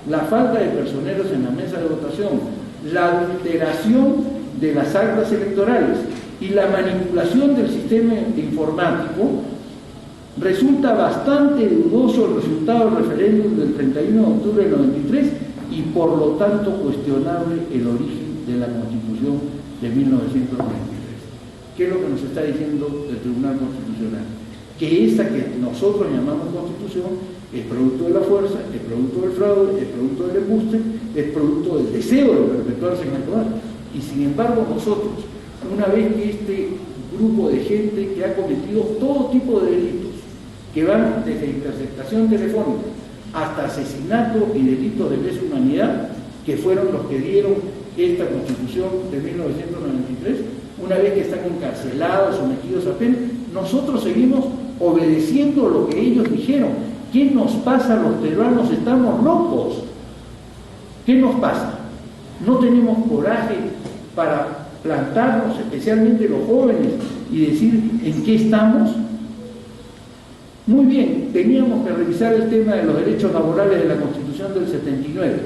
la falta de personeros en la mesa de votación, la adulteración de las actas electorales y la manipulación del sistema informático, resulta bastante dudoso el resultado del referéndum del 31 de octubre del 93 y por lo tanto cuestionable el origen de la Constitución de 1993. ¿Qué es lo que nos está diciendo el Tribunal Constitucional? Que esta que nosotros llamamos Constitución es producto de la fuerza, es producto del fraude, es producto del embuste, es producto del deseo de perpetuarse en el poder. Y sin embargo nosotros, una vez que este grupo de gente que ha cometido todo tipo de delitos, que van desde interceptación telefónica hasta asesinato y delitos de lesa humanidad, que fueron los que dieron esta Constitución de 1993, una vez que están encarcelados, sometidos a pena, nosotros seguimos obedeciendo lo que ellos dijeron. ¿Qué nos pasa a los peruanos? Estamos locos. ¿Qué nos pasa? No tenemos coraje para plantarnos, especialmente los jóvenes, y decir en qué estamos. Muy bien, teníamos que revisar el tema de los derechos laborales de la Constitución del 79,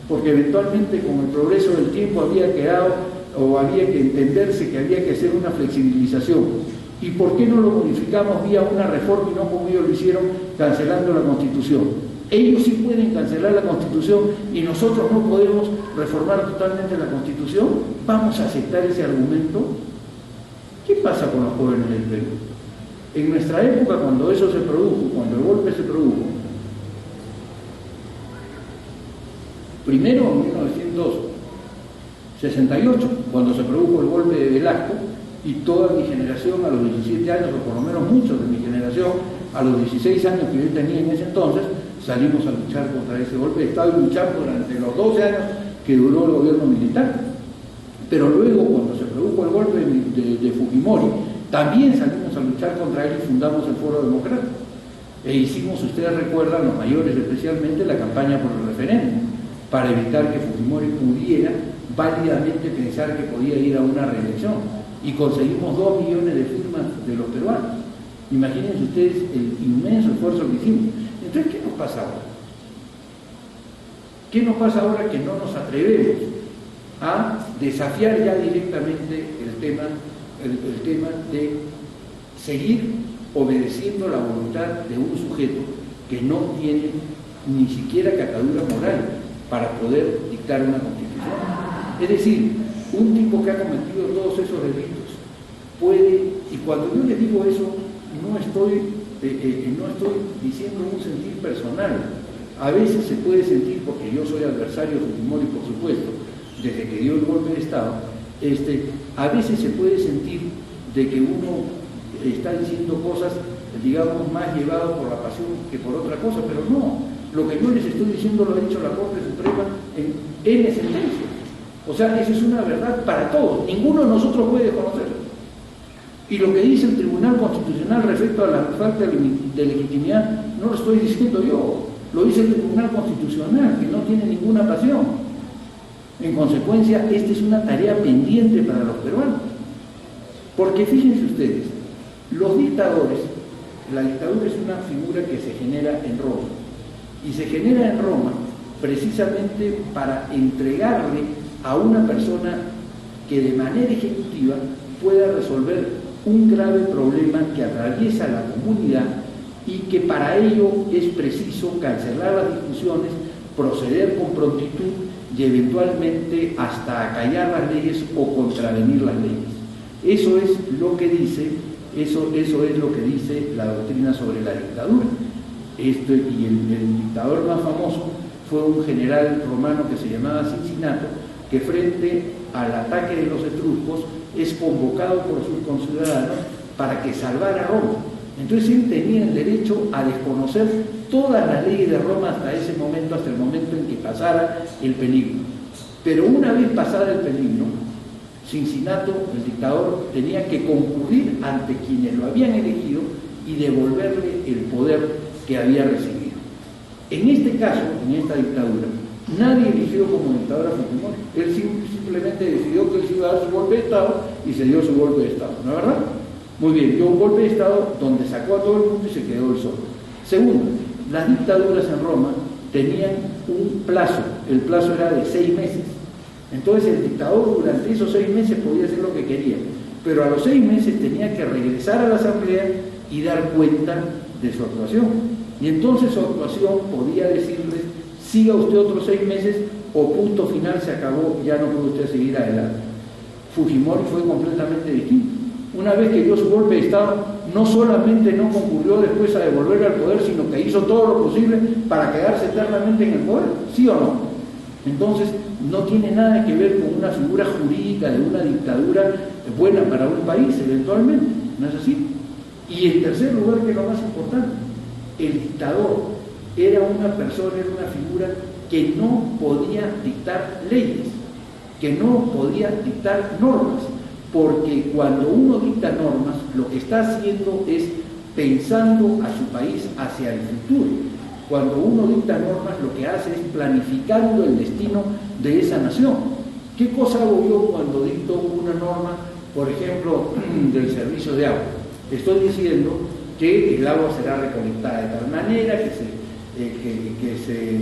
porque eventualmente con el progreso del tiempo había quedado, o había que entenderse que había que hacer una flexibilización. ¿Y por qué no lo modificamos vía una reforma y no como ellos lo hicieron cancelando la Constitución? Ellos sí pueden cancelar la Constitución y nosotros no podemos reformar totalmente la Constitución. ¿Vamos a aceptar ese argumento? ¿Qué pasa con los jóvenes del Perú? En nuestra época, cuando eso se produjo, cuando el golpe se produjo, primero en 1968, cuando se produjo el golpe de Velasco, y toda mi generación a los 17 años, o por lo menos muchos de mi generación, a los 16 años que yo tenía en ese entonces, salimos a luchar contra ese golpe de Estado y luchamos durante los 12 años que duró el gobierno militar. Pero luego, cuando se produjo el golpe de Fujimori, también salimos a luchar contra él y fundamos el Foro Democrático. E hicimos, ustedes recuerdan, los mayores especialmente, la campaña por el referéndum, para evitar que Fujimori pudiera válidamente pensar que podía ir a una reelección. Y conseguimos 2 millones de firmas de los peruanos. Imagínense ustedes el inmenso esfuerzo que hicimos. Entonces, ¿qué nos pasa ahora? ¿Qué nos pasa ahora que no nos atrevemos a desafiar ya directamente el tema de seguir obedeciendo la voluntad de un sujeto que no tiene ni siquiera catadura moral para poder dictar una constitución? Es decir, un tipo que ha cometido todos esos delitos puede, y cuando yo les digo eso, no estoy diciendo un sentir personal. A veces se puede sentir, porque yo soy adversario de Fujimori, por supuesto, desde que dio el golpe de Estado, a veces se puede sentir de que uno está diciendo cosas, digamos, más llevado por la pasión que por otra cosa, pero no. Lo que yo les estoy diciendo lo ha dicho la Corte Suprema en N sentencias. O sea, eso es una verdad para todos. Ninguno de nosotros puede conocerlo. Y lo que dice el Tribunal Constitucional respecto a la falta de legitimidad, no lo estoy diciendo yo, lo dice el Tribunal Constitucional, que no tiene ninguna pasión. En consecuencia, esta es una tarea pendiente para los peruanos. Porque fíjense ustedes, los dictadores, la dictadura es una figura que se genera en Roma. Y se genera en Roma precisamente para entregarle a una persona que de manera ejecutiva pueda resolver un grave problema que atraviesa la comunidad y que para ello es preciso cancelar las discusiones, proceder con prontitud y eventualmente hasta acallar las leyes o contravenir las leyes. Eso es lo que dice, eso es lo que dice la doctrina sobre la dictadura. Y el dictador más famoso fue un general romano que se llamaba Cincinato, que frente al ataque de los etruscos es convocado por sus conciudadanos para que salvara Roma. Entonces él tenía el derecho a desconocer todas las leyes de Roma hasta ese momento, hasta el momento en que pasara el peligro. Pero una vez pasada el peligro, Cincinato, el dictador, tenía que concurrir ante quienes lo habían elegido y devolverle el poder que había recibido. En este caso, en esta dictadura, nadie eligió como dictador a Fujimori. Él simplemente decidió que él se iba a dar su golpe de Estado y se dio su golpe de Estado, ¿no es verdad? Muy bien, dio un golpe de Estado donde sacó a todo el mundo y se quedó él solo. Segundo, las dictaduras en Roma tenían un plazo, el plazo era de 6 meses. Entonces el dictador durante esos 6 meses podía hacer lo que quería, pero a los 6 meses tenía que regresar a la asamblea y dar cuenta de su actuación. Y entonces su actuación podía decirles, siga usted otros 6 meses o punto final, se acabó, ya no puede usted seguir adelante. Fujimori fue completamente distinto. Una vez que dio su golpe de Estado, no solamente no concurrió después a devolver al poder, sino que hizo todo lo posible para quedarse eternamente en el poder, ¿sí o no? Entonces, no tiene nada que ver con una figura jurídica de una dictadura buena para un país, eventualmente, ¿no es así? Y en tercer lugar, que es lo más importante, el dictador era una persona, era una figura que no podía dictar leyes, que no podía dictar normas, porque cuando uno dicta normas, lo que está haciendo es pensando a su país hacia el futuro. Cuando uno dicta normas, lo que hace es planificando el destino de esa nación. ¿Qué cosa hago yo cuando dicto una norma, por ejemplo, del servicio de agua? Estoy diciendo que el agua será recolectada de tal manera, que se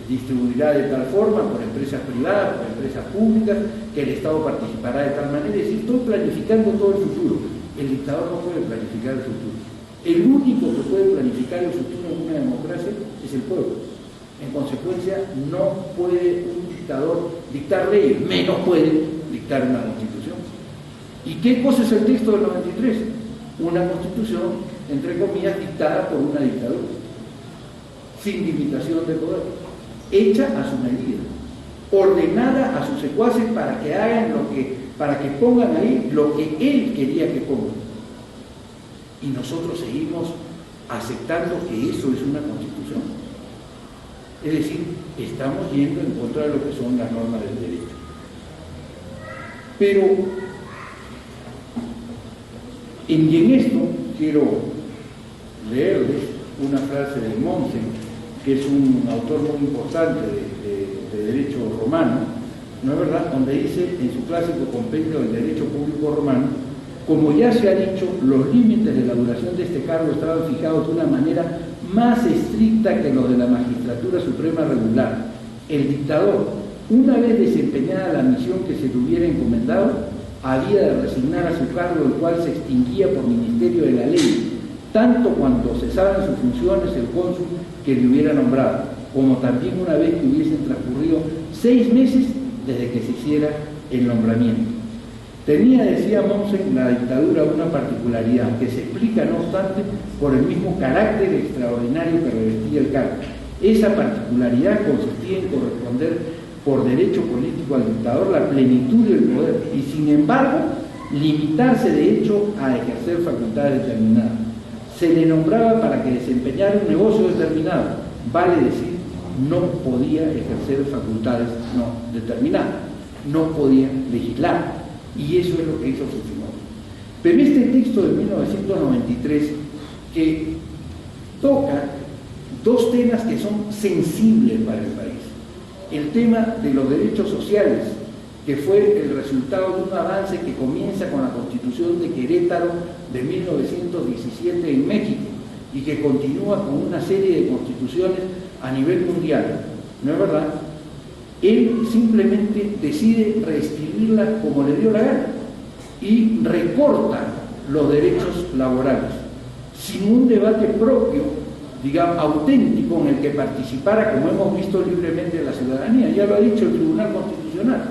distribuirá de tal forma por empresas privadas, por empresas públicas, que el Estado participará de tal manera. Es decir, estoy planificando todo el futuro. El dictador no puede planificar el futuro. El único que puede planificar el futuro en una democracia es el pueblo. En consecuencia, no puede un dictador dictar leyes, menos puede dictar una constitución. ¿Y qué cosa es el texto del 93? Una constitución, entre comillas, dictada por una dictadura, sin limitación de poder, hecha a su medida, ordenada a sus secuaces para que hagan para que pongan ahí lo que él quería que pongan. Y nosotros seguimos aceptando que eso es una constitución. Es decir, estamos yendo en contra de lo que son las normas del derecho. Pero, y en esto quiero leerles una frase de Mommsen, que es un autor muy importante de derecho romano, ¿no es verdad?, donde dice en su clásico compendio del derecho público romano: como ya se ha dicho, los límites de la duración de este cargo estaban fijados de una manera más estricta que los de la magistratura suprema regular. El dictador, una vez desempeñada la misión que se le hubiera encomendado, había de resignar a su cargo, el cual se extinguía por ministerio de la ley, tanto cuando cesaban sus funciones el cónsul que le hubiera nombrado, como también una vez que hubiesen transcurrido 6 meses desde que se hiciera el nombramiento. Tenía, decía Mommsen, la dictadura una particularidad que se explica, no obstante, por el mismo carácter extraordinario que revestía el cargo. Esa particularidad consistía en corresponder por derecho político al dictador la plenitud del poder y, sin embargo, limitarse de hecho a ejercer facultades determinadas. Se le nombraba para que desempeñara un negocio determinado, vale decir, no podía ejercer facultades no determinadas, no podía legislar. Y eso es lo que hizo Fujimori. Pero este texto de 1993, que toca 2 temas que son sensibles para el país: el tema de los derechos sociales, que fue el resultado de un avance que comienza con la Constitución de Querétaro de 1917 en México y que continúa con una serie de constituciones a nivel mundial, ¿no es verdad? Él simplemente decide reescribirla como le dio la gana y recorta los derechos laborales sin un debate propio, digamos, auténtico, en el que participara, como hemos visto, libremente la ciudadanía. Ya lo ha dicho el Tribunal Constitucional.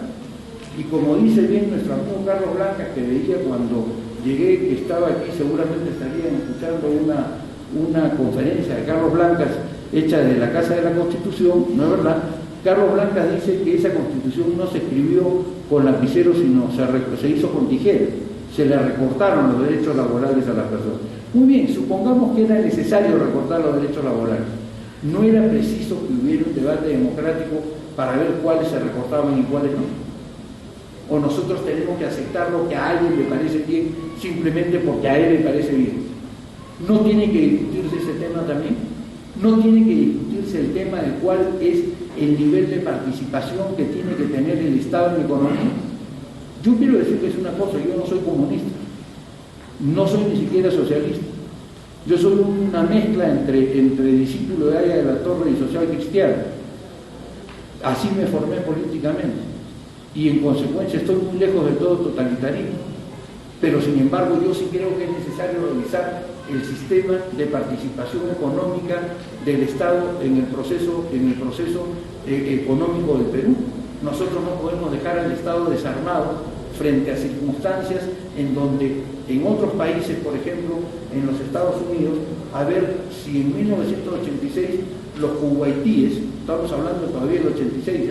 Y como dice bien nuestro amigo Carlos Blancas, que veía cuando llegué, que estaba aquí, seguramente estarían escuchando una conferencia de Carlos Blancas hecha desde la Casa de la Constitución, ¿no es verdad? Carlos Blancas dice que esa Constitución no se escribió con lapicero, sino se hizo con tijera. Se le recortaron los derechos laborales a las personas. Muy bien, supongamos que era necesario recortar los derechos laborales. No era preciso que hubiera un debate democrático para ver cuáles se recortaban y cuáles no. O nosotros tenemos que aceptar lo que a alguien le parece bien simplemente porque a él le parece bien. ¿No tiene que discutirse ese tema también? ¿No tiene que discutirse el tema del cual es el nivel de participación que tiene que tener el Estado en la economía? Yo quiero decirles una cosa: yo no soy comunista, no soy ni siquiera socialista, Yo soy una mezcla entre discípulo de Aya de la Torre y social cristiano. Así me formé políticamente y en consecuencia estoy muy lejos de todo totalitarismo. Pero sin embargo yo sí creo que es necesario revisar el sistema de participación económica del Estado en el proceso económico del Perú. Nosotros no podemos dejar al Estado desarmado frente a circunstancias en donde en otros países, por ejemplo en los Estados Unidos, a ver si en 1986 los kuwaitíes, estamos hablando todavía del 86,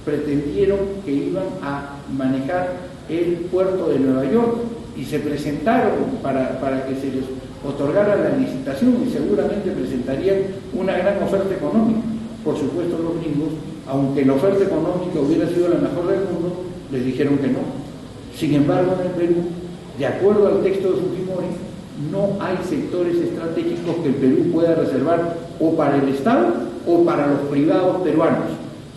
pretendieron que iban a manejar el puerto de Nueva York y se presentaron para que se les otorgara la licitación y seguramente presentarían una gran oferta económica. Por supuesto los gringos, aunque la oferta económica hubiera sido la mejor del mundo, les dijeron que no. Sin embargo, en el Perú, de acuerdo al texto de Fujimori, no hay sectores estratégicos que el Perú pueda reservar o para el Estado o para los privados peruanos,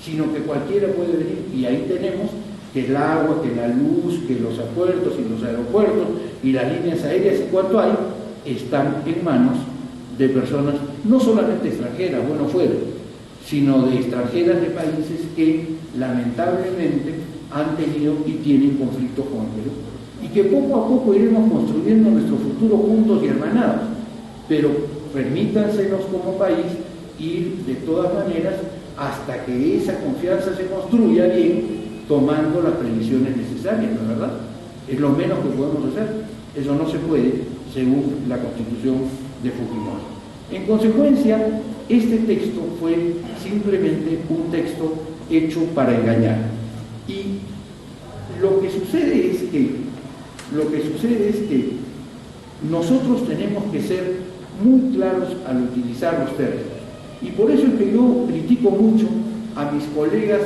sino que cualquiera puede venir, y ahí tenemos que el agua, que la luz, que los puertos y los aeropuertos y las líneas aéreas y cuanto hay, están en manos de personas no solamente extranjeras, bueno fuera, sino de extranjeras de países que lamentablemente han tenido y tienen conflictos con el Perú. Y que poco a poco iremos construyendo nuestro futuro juntos y hermanados, pero permítansenos como país ir de todas maneras hasta que esa confianza se construya bien, tomando las previsiones necesarias, ¿no es verdad? Es lo menos que podemos hacer. Eso no se puede según la Constitución de Fujimori. En consecuencia, este texto fue simplemente un texto hecho para engañar. Y lo que sucede es que nosotros tenemos que ser muy claros al utilizar los términos. Y por eso es que yo critico mucho a mis colegas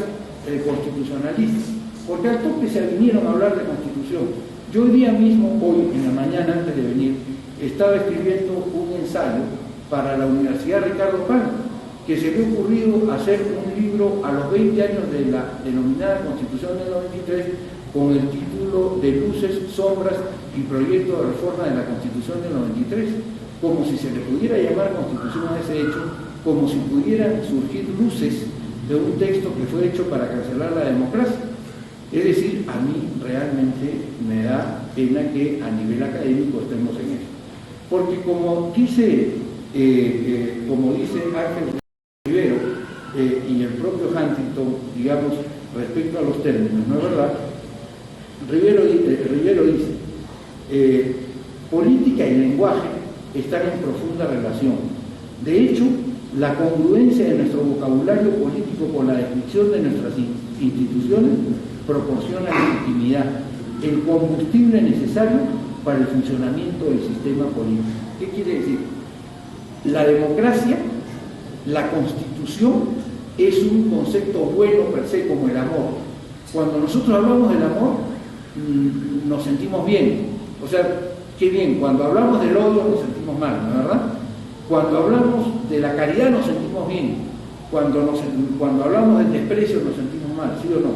constitucionalistas, porque al toque se vinieron a hablar de Constitución. Yo hoy día mismo, hoy en la mañana antes de venir, estaba escribiendo un ensayo para la Universidad Ricardo Palma, que se me ha ocurrido hacer un libro a los 20 años de la denominada Constitución del 93 con el título de Luces, Sombras y Proyecto de Reforma de la Constitución del 93, como si se le pudiera llamar Constitución a ese hecho, como si pudieran surgir luces de un texto que fue hecho para cancelar la democracia. Es decir, a mí realmente me da pena que a nivel académico estemos en eso. Porque como dice Ángel Rivero y el propio Huntington, digamos, respecto a los términos, ¿no es verdad? Rivero dice, política y lenguaje están en profunda relación. De hecho, la congruencia de nuestro vocabulario político con la descripción de nuestras instituciones proporciona legitimidad, el combustible necesario para el funcionamiento del sistema político. ¿Qué quiere decir? La democracia, la constitución, es un concepto bueno per se, como el amor. Cuando nosotros hablamos del amor, nos sentimos bien. O sea, qué bien. Cuando hablamos del odio, nos sentimos mal, ¿no es verdad? Cuando hablamos de la caridad, nos sentimos bien. Cuando hablamos del desprecio, nos sentimos mal, ¿sí o no?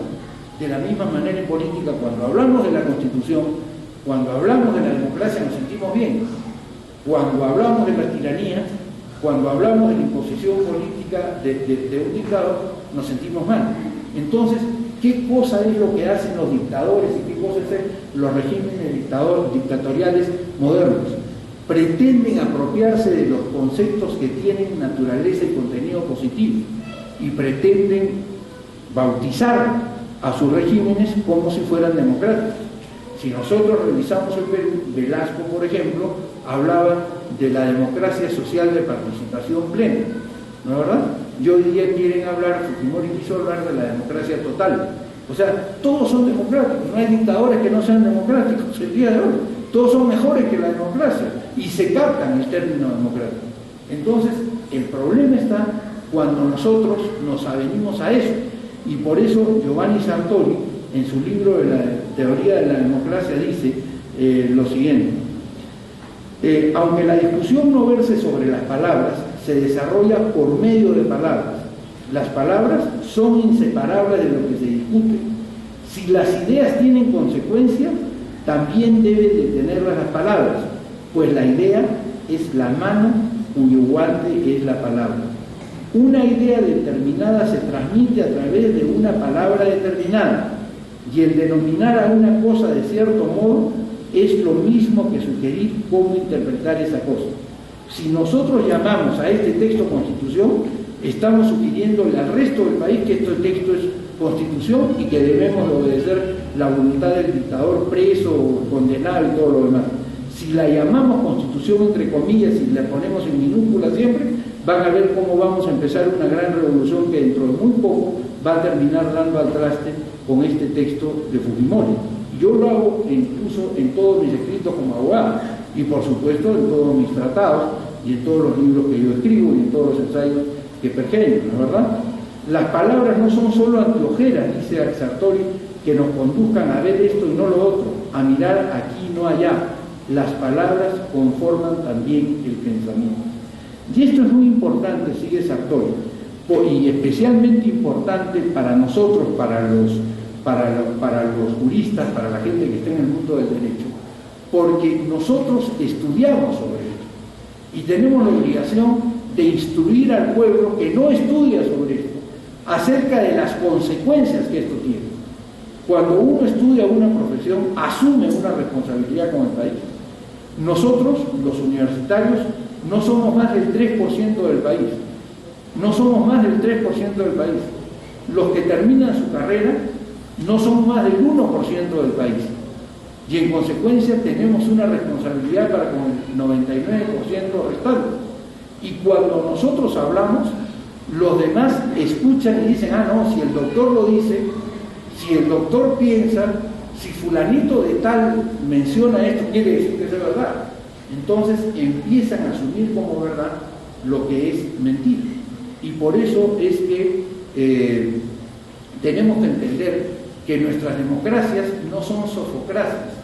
De la misma manera en política, cuando hablamos de la Constitución, cuando hablamos de la democracia, nos sentimos bien. Cuando hablamos de la tiranía, cuando hablamos de la imposición política de un dictador, nos sentimos mal. Entonces, ¿qué cosa es lo que hacen los dictadores y qué cosa es los regímenes dictatoriales modernos? Pretenden apropiarse de los conceptos que tienen naturaleza y contenido positivo y pretenden bautizar a sus regímenes como si fueran democráticos. Si nosotros revisamos el Perú, Velasco, por ejemplo, hablaba de la democracia social de participación plena, ¿no es verdad? Y hoy día quieren hablar, Fujimori quiso hablar de la democracia total. O sea, todos son democráticos, no hay dictadores que no sean democráticos el día de hoy, todos son mejores que la democracia y se captan el término democrático. Entonces, el problema está cuando nosotros nos avenimos a eso, y por eso Giovanni Sartori, en su libro de la teoría de la democracia, dice lo siguiente: aunque la discusión no verse sobre las palabras, se desarrolla por medio de palabras. Las palabras son inseparables de lo que se discute. Si las ideas tienen consecuencias, también deben de tenerlas las palabras, pues la idea es la mano cuyo guante es la palabra. Una idea determinada se transmite a través de una palabra determinada, y el denominar a una cosa de cierto modo es lo mismo que sugerir cómo interpretar esa cosa. Si nosotros llamamos a este texto Constitución, estamos sugiriéndole al resto del país que este texto es Constitución y que debemos obedecer la voluntad del dictador preso, condenado y todo lo demás. Si la llamamos Constitución entre comillas y la ponemos en minúscula siempre, van a ver cómo vamos a empezar una gran revolución que dentro de muy poco va a terminar dando al traste con este texto de Fujimori. Yo lo hago incluso en todos mis escritos como abogado y por supuesto en todos mis tratados y en todos los libros que yo escribo y en todos los ensayos que pergenio, ¿no es verdad? Las palabras no son solo anteojeras, dice Sartori, que nos conduzcan a ver esto y no lo otro, a mirar aquí y no allá. Las palabras conforman también el pensamiento. Y esto es muy importante, sigue Sartori, y especialmente importante para nosotros, para los juristas, para la gente que está en el mundo del derecho, porque nosotros estudiamos sobre esto y tenemos la obligación de instruir al pueblo que no estudia sobre esto, acerca de las consecuencias que esto tiene. Cuando uno estudia una profesión, asume una responsabilidad con el país. Nosotros, los universitarios, no somos más del 3% del país. No somos más del 3% del país. Los que terminan su carrera no son más del 1% del país. Y en consecuencia tenemos una responsabilidad para con el 99% restante. Y cuando nosotros hablamos, los demás escuchan y dicen, ah, no, si el doctor lo dice, si el doctor piensa, si fulanito de tal menciona esto, quiere decir que es verdad. Entonces empiezan a asumir como verdad lo que es mentira. Y por eso es que tenemos que entender que nuestras democracias no son sofocracias,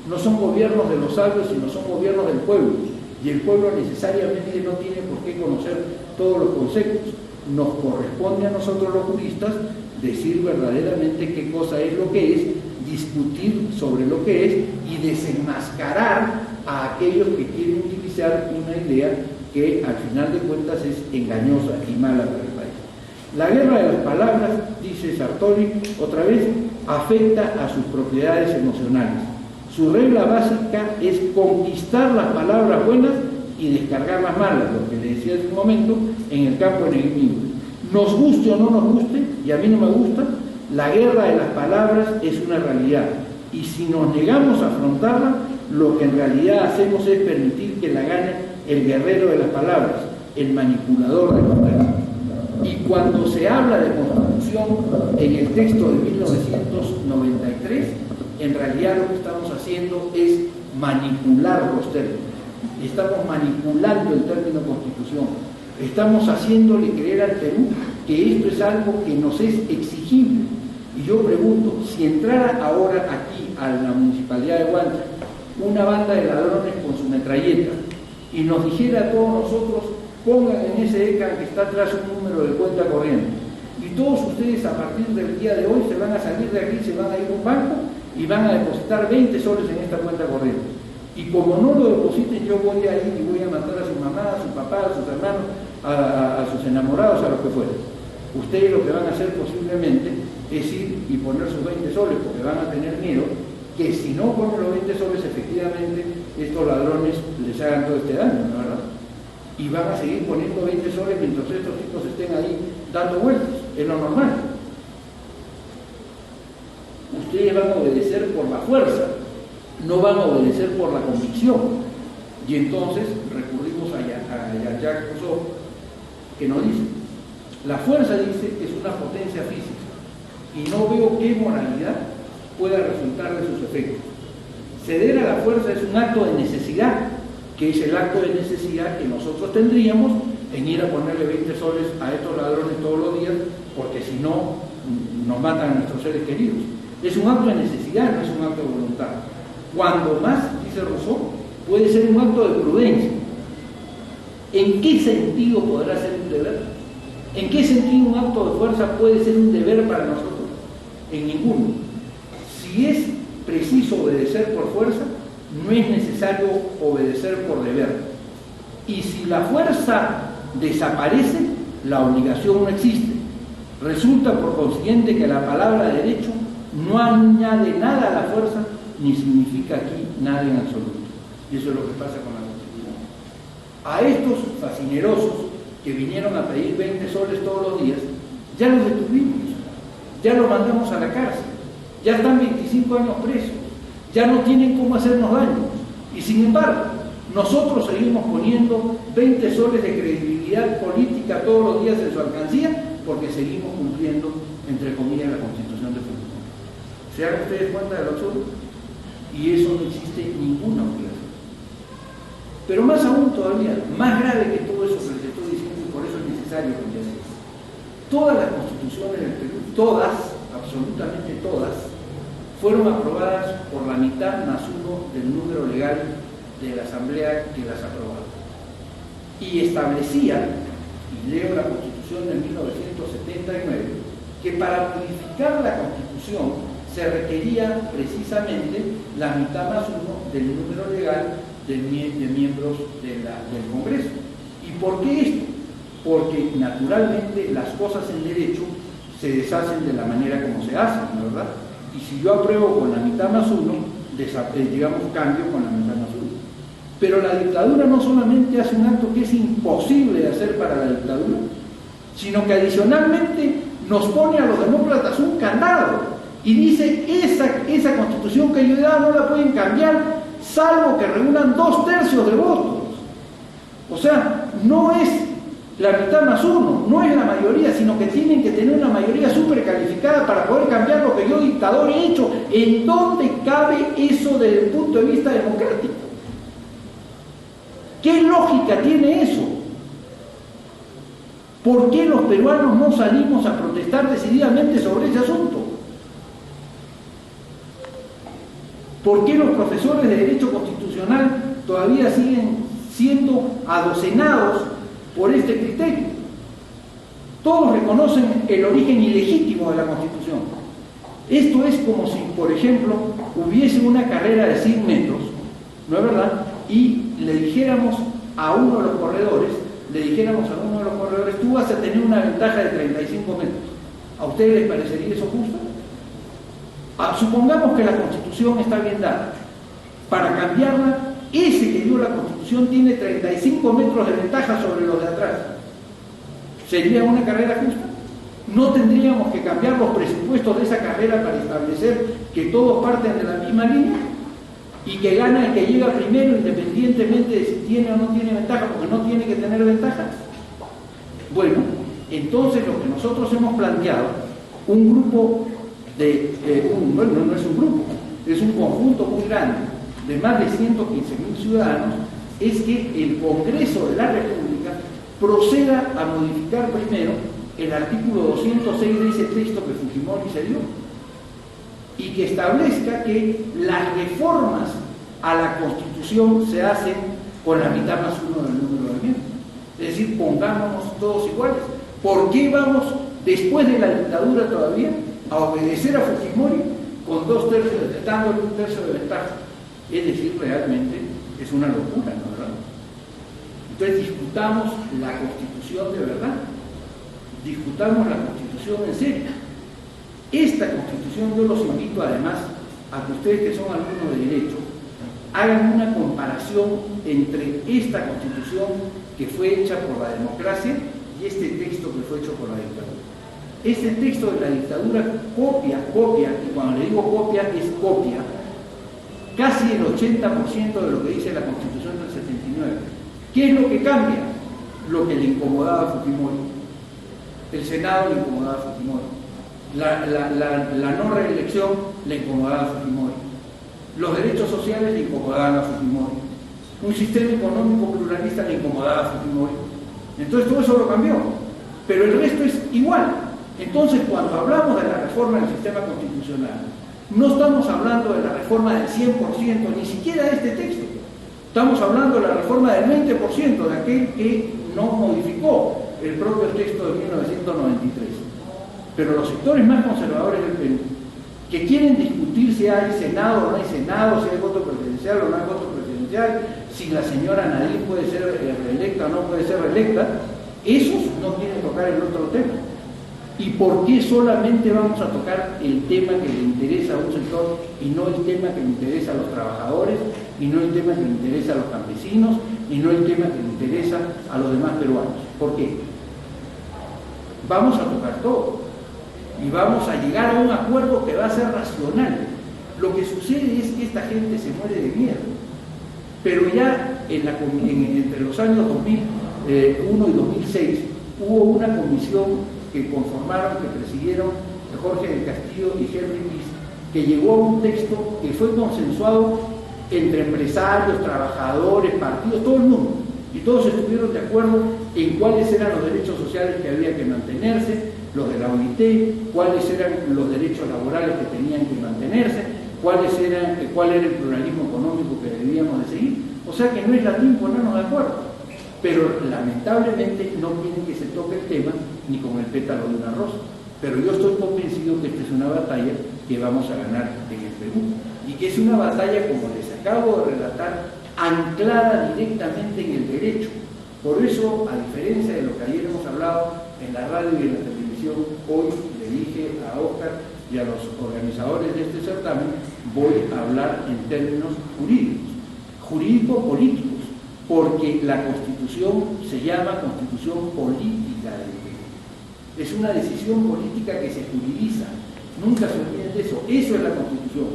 no son gobiernos de los sabios, sino son gobiernos del pueblo. Y el pueblo necesariamente no tiene por qué conocer todos los conceptos. Nos corresponde a nosotros los juristas decir verdaderamente qué cosa es lo que es, discutir sobre lo que es y desenmascarar a aquellos que quieren utilizar una idea que al final de cuentas es engañosa y mala para el país. La guerra de las palabras, dice Sartori, otra vez, afecta a sus propiedades emocionales. Su regla básica es conquistar las palabras buenas y descargar las malas, lo que le decía hace un momento, en el campo enemigo. Nos guste o no nos guste, y a mí no me gusta, la guerra de las palabras es una realidad. Y si nos negamos a afrontarla, lo que en realidad hacemos es permitir que la gane el guerrero de las palabras, el manipulador de las palabras. Y cuando se habla de Constitución en el texto de 1993, en realidad lo que estamos haciendo es manipular los términos. Estamos manipulando el término Constitución. Estamos haciéndole creer al Perú que esto es algo que nos es exigible. Y yo pregunto, si entrara ahora aquí a la Municipalidad de Huancha una banda de ladrones con su metralleta y nos dijera a todos nosotros, pongan en ese ECA que está atrás un número de cuenta corriente, y todos ustedes a partir del día de hoy se van a salir de aquí, se van a ir a un banco y van a depositar 20 soles en esta cuenta corriente. Y como no lo depositen, yo voy a ir y voy a matar a su mamá, a su papá, a sus hermanos, a sus enamorados, a los que fueran. Ustedes lo que van a hacer posiblemente es ir y poner sus 20 soles, porque van a tener miedo que si no ponen los 20 soles, efectivamente, estos ladrones les hagan todo este daño, ¿no? ¿Verdad? Y van a seguir poniendo 20 soles mientras estos tipos estén ahí dando vueltas. Es lo normal. Ustedes van a obedecer por la fuerza, no van a obedecer por la convicción. Y entonces recurrimos a Jean-Jacques Rousseau, que nos dice, la fuerza, dice, es una potencia física, y no veo qué moralidad pueda resultar de sus efectos. Ceder a la fuerza es un acto de necesidad, que es el acto de necesidad que nosotros tendríamos en ir a ponerle 20 soles a estos ladrones todos los días, porque si no, nos matan a nuestros seres queridos. Es un acto de necesidad, no es un acto de voluntad. Cuando más, dice Rousseau, puede ser un acto de prudencia. ¿En qué sentido podrá ser un deber? ¿En qué sentido un acto de fuerza puede ser un deber para nosotros? En ninguno. Si es preciso obedecer por fuerza, no es necesario obedecer por deber. Y si la fuerza desaparece, la obligación no existe. Resulta por consiguiente que la palabra derecho no añade nada a la fuerza, ni significa aquí nada en absoluto. Y eso es lo que pasa con la Constitución. A estos fascinerosos que vinieron a pedir 20 soles todos los días, ya los detuvimos, ya los mandamos a la cárcel, ya están 25 años presos, ya no tienen cómo hacernos daño. Y sin embargo, nosotros seguimos poniendo 20 soles de credibilidad política todos los días en su alcancía, porque seguimos cumpliendo, entre comillas, la Constitución de Fujimori. ¿Se dan ustedes cuenta de lo absurdo? Y eso no existe ninguna obligación. Pero más aún todavía, más grave que todo eso que les estoy diciendo, y por eso es necesario que ya se haga. Todas las constituciones del Perú, todas, absolutamente todas, fueron aprobadas por la mitad más uno del número legal de la Asamblea que las aprobaba. Y establecía, y leo la Constitución de 1979, que para modificar la Constitución se requería precisamente la mitad más uno del número legal de miembros del Congreso. ¿Y por qué esto? Porque naturalmente las cosas en derecho se deshacen de la manera como se hacen, ¿no, verdad? Y si yo apruebo con la mitad más uno, digamos, cambio con la mitad más uno. Pero la dictadura no solamente hace un acto que es imposible de hacer para la dictadura, sino que adicionalmente nos pone a los demócratas un candado y dice, esa constitución que yo he dado no la pueden cambiar salvo que reúnan 2/3 de votos. O sea, no es la mitad más uno, no es la mayoría, sino que tienen que tener una mayoría súper calificada para poder cambiar lo que yo, dictador, he hecho. ¿En dónde cabe eso desde el punto de vista democrático? ¿Qué lógica tiene eso? ¿Por qué los peruanos no salimos a protestar decididamente sobre ese asunto? ¿Por qué los profesores de Derecho Constitucional todavía siguen siendo adocenados por este criterio? Todos reconocen el origen ilegítimo de la Constitución. Esto es como si, por ejemplo, hubiese una carrera de 100 metros, ¿no es verdad? Y le dijéramos a uno de los corredores, tú vas a tener una ventaja de 35 metros. ¿A ustedes les parecería eso justo? Supongamos que la Constitución está bien dada. Para cambiarla, ese que dio la Constitución tiene 35 metros de ventaja sobre los de atrás. ¿Sería una carrera justa? ¿No tendríamos que cambiar los presupuestos de esa carrera para establecer que todos parten de la misma línea? Y que gana el que llega primero independientemente de si tiene o no tiene ventaja, porque no tiene que tener ventaja. Bueno, entonces lo que nosotros hemos planteado, un grupo no es un grupo, es un conjunto muy grande de más de 115.000 ciudadanos, es que el Congreso de la República proceda a modificar primero el artículo 206 de ese texto que Fujimori se dio, y que establezca que las reformas a la Constitución se hacen con la mitad más uno del número de miembros. Es decir, pongámonos todos iguales. ¿Por qué vamos, después de la dictadura todavía, a obedecer a Fujimori con 2/3, dándole 1/3 de ventaja? Es decir, realmente es una locura, ¿no es verdad? Entonces discutamos la Constitución de verdad, discutamos la Constitución en serio. Esta Constitución, yo los invito además a que ustedes que son alumnos de Derecho hagan una comparación entre esta Constitución que fue hecha por la democracia y este texto que fue hecho por la dictadura. Este texto de la dictadura copia, y cuando le digo copia, es copia, casi el 80% de lo que dice la Constitución del 79. ¿Qué es lo que cambia? Lo que le incomodaba a Fujimori. El Senado le incomodaba a Fujimori. La no reelección le incomodaba a Fujimori. Los derechos sociales le incomodaban a Fujimori. Un sistema económico pluralista le incomodaba a Fujimori. Entonces todo eso lo cambió. Pero el resto es igual. Entonces cuando hablamos de la reforma del sistema constitucional, no estamos hablando de la reforma del 100%, ni siquiera de este texto. Estamos hablando de la reforma del 20%, de aquel que no modificó el propio texto de 1993. Pero los sectores más conservadores del Perú, que quieren discutir si hay Senado o no hay Senado, si hay voto presidencial o no hay voto presidencial, presidencial, si la señora Nadine puede ser reelecta o no puede ser reelecta, esos no quieren tocar el otro tema. ¿Y por qué solamente vamos a tocar el tema que le interesa a un sector y no el tema que le interesa a los trabajadores, y no el tema que le interesa a los campesinos, y no el tema que le interesa a los demás peruanos? ¿Por qué? Vamos a tocar todo y vamos a llegar a un acuerdo que va a ser racional. Lo que sucede es que esta gente se muere de miedo, pero ya entre los años 2001 y 2006 hubo una comisión que conformaron, que presidieron Jorge del Castillo y Henry Piz, que llegó a un texto que fue consensuado entre empresarios, trabajadores, partidos, todo el mundo, y todos estuvieron de acuerdo en cuáles eran los derechos sociales que había que mantenerse, los de la OIT, cuáles eran los derechos laborales que tenían que mantenerse, cuál era el pluralismo económico que debíamos de seguir. O sea que no es latín ponernos de acuerdo, pero lamentablemente no quieren que se toque el tema ni con el pétalo de una rosa. Pero yo estoy convencido que esta es una batalla que vamos a ganar en el Perú, y que es una batalla, como les acabo de relatar, anclada directamente en el derecho. Por eso, a diferencia de lo que ayer hemos hablado en la radio y en la televisión, hoy le dije a Óscar y a los organizadores de este certamen, voy a hablar en términos jurídico-políticos, porque la Constitución se llama Constitución Política del Perú. Es una decisión política que se juridiza. Nunca se olviden de eso. Eso es la Constitución.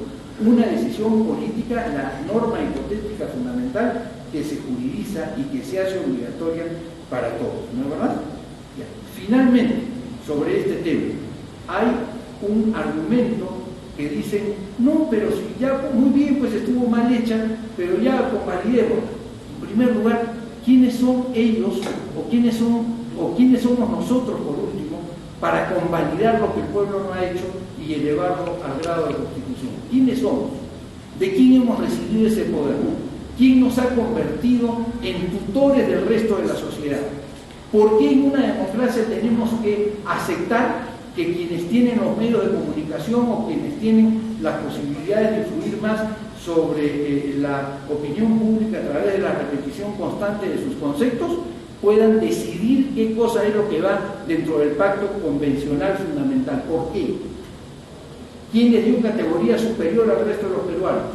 Una decisión política, la norma hipotética fundamental que se juridiza y que se hace obligatoria para todos. ¿No es verdad? Ya. Finalmente, sobre este tema, hay un argumento que dicen, no, pero si ya muy bien, pues estuvo mal hecha, pero ya convalidemos. En primer lugar, ¿quiénes son ellos o quiénes somos nosotros, por último, para convalidar lo que el pueblo no ha hecho y elevarlo al grado de Constitución? ¿Quiénes somos? ¿De quién hemos recibido ese poder? ¿Quién nos ha convertido en tutores del resto de la sociedad? ¿Por qué en una democracia tenemos que aceptar que quienes tienen los medios de comunicación o quienes tienen las posibilidades de influir más sobre la opinión pública a través de la repetición constante de sus conceptos, puedan decidir qué cosa es lo que va dentro del pacto convencional fundamental? ¿Por qué? ¿Quién les dio categoría superior al resto de los peruanos?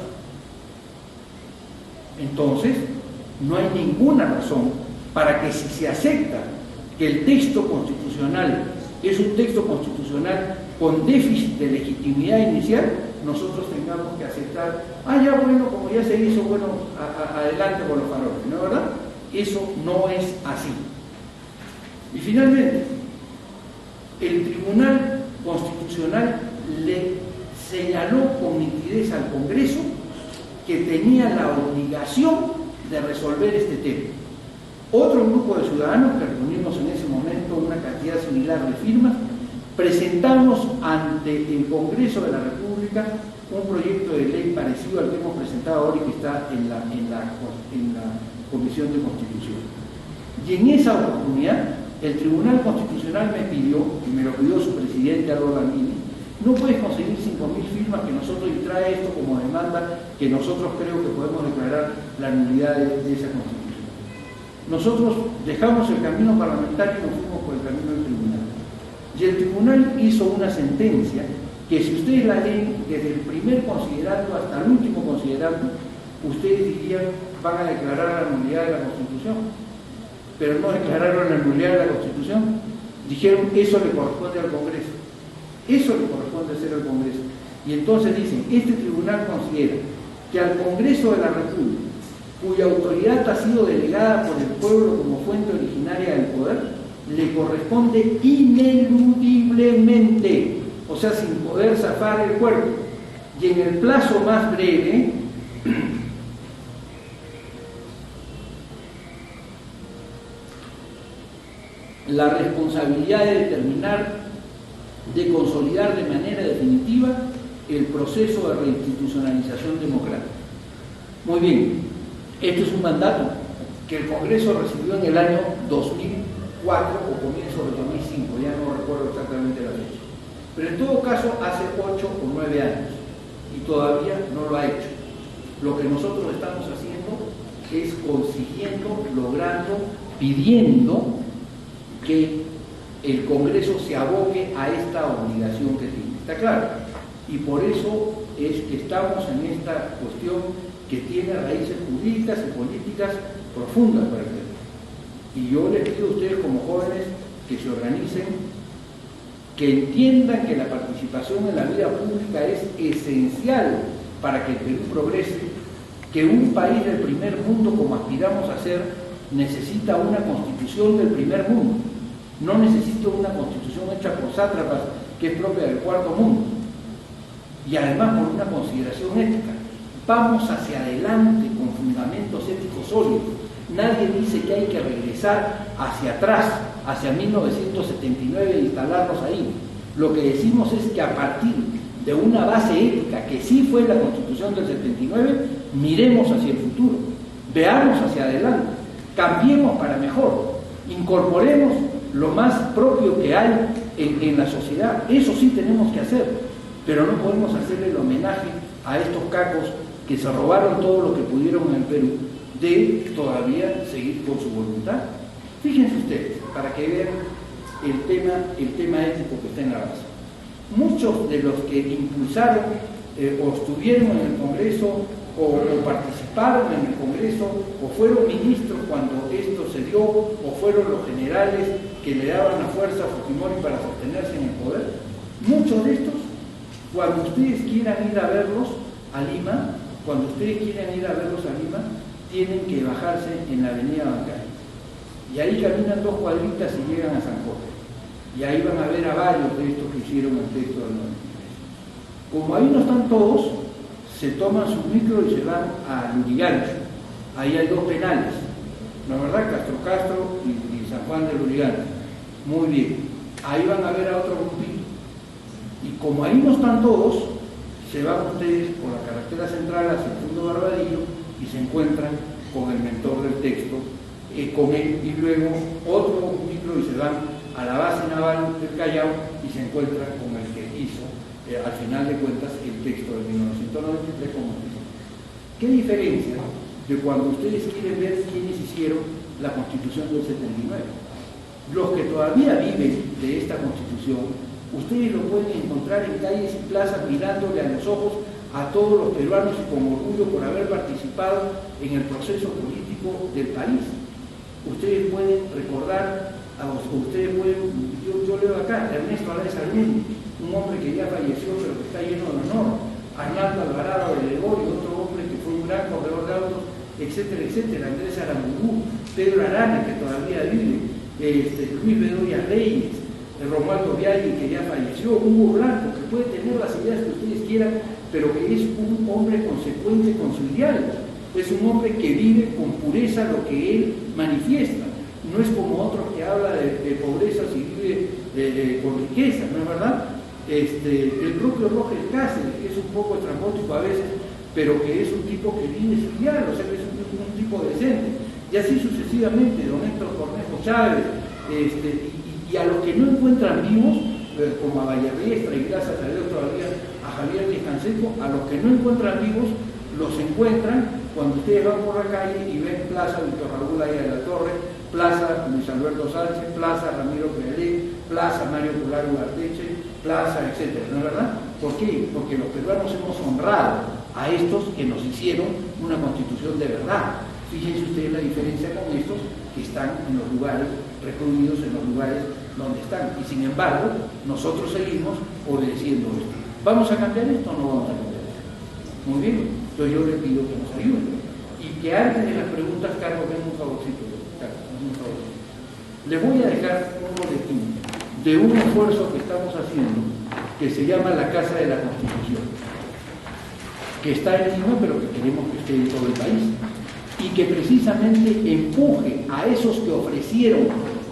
Entonces, no hay ninguna razón para que, si se acepta que el texto constitucional es un texto constitucional con déficit de legitimidad inicial, nosotros tengamos que aceptar, ya bueno, como ya se hizo, bueno, adelante con los faroles, ¿no es verdad? Eso no es así. Y finalmente, el Tribunal Constitucional le señaló con nitidez al Congreso que tenía la obligación de resolver este tema. Otro grupo de ciudadanos, que reunimos en ese momento una cantidad similar de firmas, presentamos ante el Congreso de la República un proyecto de ley parecido al que hemos presentado ahora y que está en la Comisión de Constitución. Y en esa oportunidad, el Tribunal Constitucional me pidió, y me lo pidió su presidente Álvaro Gambini, no puedes conseguir 5.000 firmas que nosotros, y trae esto como demanda, que nosotros creo que podemos declarar la nulidad de esa Constitución. Nosotros dejamos el camino parlamentario y nos fuimos por el camino del tribunal. Y el tribunal hizo una sentencia que, si ustedes la leen desde el primer considerando hasta el último considerando, ustedes dirían, van a declarar la nulidad de la Constitución. Pero no declararon la nulidad de la Constitución. Dijeron, eso le corresponde al Congreso. Eso le corresponde hacer al Congreso. Y entonces dicen, este tribunal considera que al Congreso de la República, cuya autoridad ha sido delegada por el pueblo como fuente originaria del poder, le corresponde ineludiblemente, o sea, sin poder zafar el cuerpo, y en el plazo más breve, la responsabilidad de determinar, de consolidar de manera definitiva el proceso de reinstitucionalización democrática. Muy bien, este es un mandato que el Congreso recibió en el año 2004 o comienzo del 2005, ya no recuerdo exactamente la fecha. Pero en todo caso hace 8 o 9 años y todavía no lo ha hecho. Lo que nosotros estamos haciendo es consiguiendo, logrando, pidiendo que el Congreso se aboque a esta obligación que tiene. ¿Está claro? Y por eso es que estamos en esta cuestión que tiene raíces jurídicas y políticas profundas para el Perú. Y yo les pido a ustedes como jóvenes que se organicen, que entiendan que la participación en la vida pública es esencial para que el Perú progrese, que un país del primer mundo, como aspiramos a ser, necesita una constitución del primer mundo, no necesita una constitución hecha por sátrapas que es propia del cuarto mundo, y además por una consideración ética. Vamos hacia adelante con fundamentos éticos sólidos. Nadie dice que hay que regresar hacia atrás, hacia 1979 e instalarnos ahí. Lo que decimos es que a partir de una base ética, que sí fue la Constitución del 79, miremos hacia el futuro, veamos hacia adelante, cambiemos para mejor, incorporemos lo más propio que hay en la sociedad. Eso sí tenemos que hacer, pero no podemos hacerle el homenaje a estos cacos que se robaron todo lo que pudieron en el Perú, de todavía seguir con su voluntad. Fíjense ustedes, para que vean el tema ético que está en la base. Muchos de los que impulsaron o estuvieron en el Congreso o participaron en el Congreso o fueron ministros cuando esto se dio o fueron los generales que le daban la fuerza a Fujimori para sostenerse en el poder, muchos de estos, cuando ustedes quieran ir a verlos a Lima, tienen que bajarse en la avenida Bancaria. Y ahí caminan 2 cuadritas y llegan a San Jorge. Y ahí van a ver a varios de estos que hicieron el texto del 93. Como ahí no están todos, se toman su micro y se van a Lurigancho. Ahí hay 2 penales, ¿no es verdad? Castro y San Juan de Lurigancho. Muy bien. Ahí van a ver a otro grupito. Y como ahí no están todos, se van ustedes por la carretera central hacia el Fundo Barbadillo y se encuentran con el mentor del texto, con él, y luego otro micro y se van a la base naval del Callao y se encuentran con el que hizo, al final de cuentas, el texto de 1993 como dice. ¿Qué diferencia de cuando ustedes quieren ver quiénes hicieron la Constitución del 79? Los que todavía viven de esta Constitución, ustedes lo pueden encontrar en calles y plazas mirándole a los ojos a todos los peruanos y con orgullo por haber participado en el proceso político del país. Ustedes pueden recordar, yo leo acá, Ernesto Araiz Arguni, un hombre que ya falleció pero que está lleno de honor, Arnaldo Alvarado de Gregorio, otro hombre que fue un gran corredor de autos, etcétera, etcétera, Andrés Aramburu, Pedro Arana, que todavía vive, Luis Bedoya Reyes, Romualdo Viaggi, que ya falleció, Hugo Blanco, que puede tener las ideas que ustedes quieran, pero que es un hombre consecuente con su ideal, es un hombre que vive con pureza lo que él manifiesta, no es como otros que habla de pobreza y vive con riqueza, ¿no es verdad? El propio Roger Cáceres, que es un poco estrambótico a veces, pero que es un tipo que vive su ideal, o sea que es un tipo decente, y así sucesivamente, don Héctor Cornejo Chávez, y a los que no encuentran vivos, como a Vallarriestra y gracias a Dios todavía a Javier Canseco, a los que no encuentran vivos, los encuentran cuando ustedes van por la calle y ven Plaza Víctor Raúl Aya de la Torre, Plaza Luis Alberto Sánchez, Plaza Ramiro Pereira, Plaza Mario Pularo Ugarteche, Plaza, etcétera, ¿no es verdad? ¿Por qué? Porque los peruanos hemos honrado a estos que nos hicieron una constitución de verdad. Fíjense ustedes la diferencia con estos que están en los lugares, recluidos en los lugares donde están. Y sin embargo, nosotros seguimos obedeciendo esto. ¿Vamos a cambiar esto o no vamos a cambiar esto? Muy bien, entonces yo les pido que nos ayuden. Y que antes de las preguntas, Carlos, den un favorcito. Les voy a dejar un boletín de un esfuerzo que estamos haciendo que se llama la Casa de la Constitución, que está en Lima, pero que queremos que esté en todo el país, y que precisamente empuje a esos que ofrecieron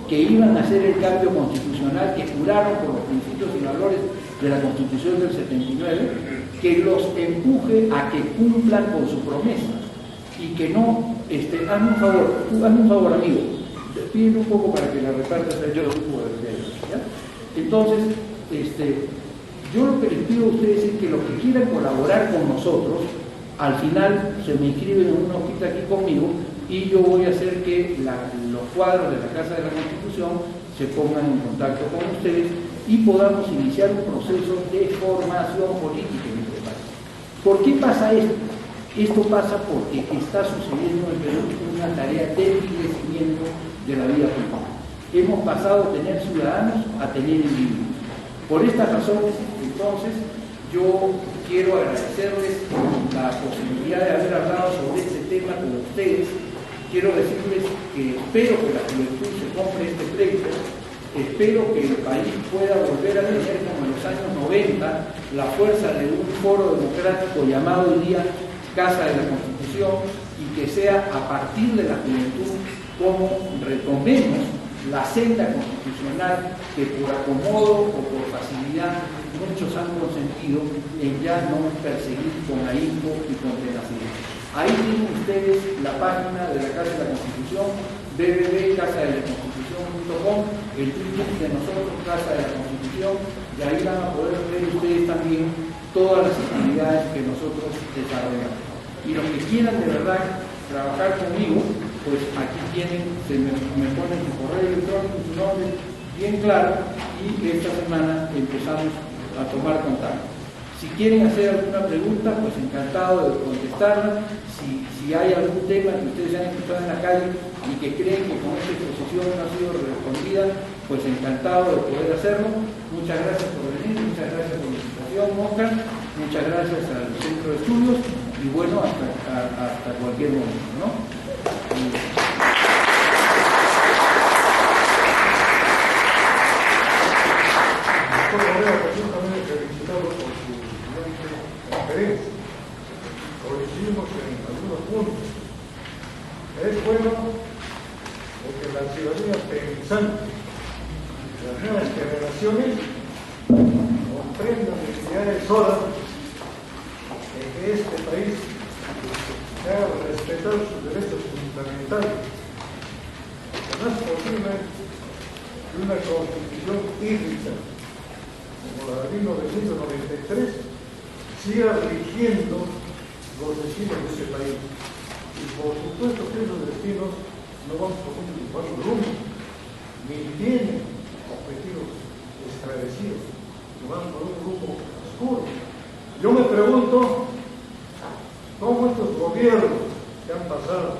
que iban a hacer el cambio constitucional, que juraron por los principios y valores de la Constitución del 79, que los empuje a que cumplan con su promesa y que no, hazme un favor amigo, pídeme un poco para que la repartas yo lo puedo hacer, ¿ya? Entonces, yo lo que les pido a ustedes es que los que quieran colaborar con nosotros, Al final se me inscriben en una hojita aquí conmigo y yo voy a hacer que los cuadros de la Casa de la Constitución se pongan en contacto con ustedes y podamos iniciar un proceso de formación política en este país. ¿Por qué pasa esto? Esto pasa porque está sucediendo en Perú una tarea de enriquecimiento de la vida política. Hemos pasado de tener ciudadanos a tener individuos. Por estas razones, entonces, yo quiero agradecerles la posibilidad de haber hablado sobre este tema con ustedes. Quiero decirles que espero que la juventud se compre este pleito. Espero que el país pueda volver a tener, como en los años 90, la fuerza de un foro democrático llamado hoy día Casa de la Constitución, y que sea a partir de la juventud como retomemos la senda constitucional que por acomodo o por facilidad muchos han consentido en ya no perseguir con ahínco y con tenacidad. Ahí tienen ustedes la página de la Casa de la Constitución, www.casadelaconstitucion.com, el Twitter de nosotros, Casa de la Constitución, y ahí van a poder ver ustedes también todas las actividades que nosotros desarrollamos. Y los que quieran de verdad trabajar conmigo, pues aquí tienen, me ponen su correo electrónico, su nombre bien claro, y esta semana empezamos a tomar contacto. Si quieren hacer alguna pregunta, pues encantado de contestarla. Si hay algún tema que ustedes han escuchado en la calle y que creen que con esta exposición no ha sido respondida, pues encantado de poder hacerlo. Muchas gracias por venir, muchas gracias por la invitación, Oscar, muchas gracias al Centro de Estudios y bueno, hasta cualquier momento, ¿no? Coincidimos en algunos puntos. Es bueno porque la ciudadanía pensante, las nuevas generaciones, comprendan que ya es hora de que este país haga respetar sus derechos fundamentales. No es posible que una constitución híbrida como la de 1993 siga rigiendo los destinos de este país. Y por supuesto que esos destinos no van por un rumbo, ni tienen objetivos esclarecidos, no van por un rumbo oscuro. Yo me pregunto cómo estos gobiernos que han pasado,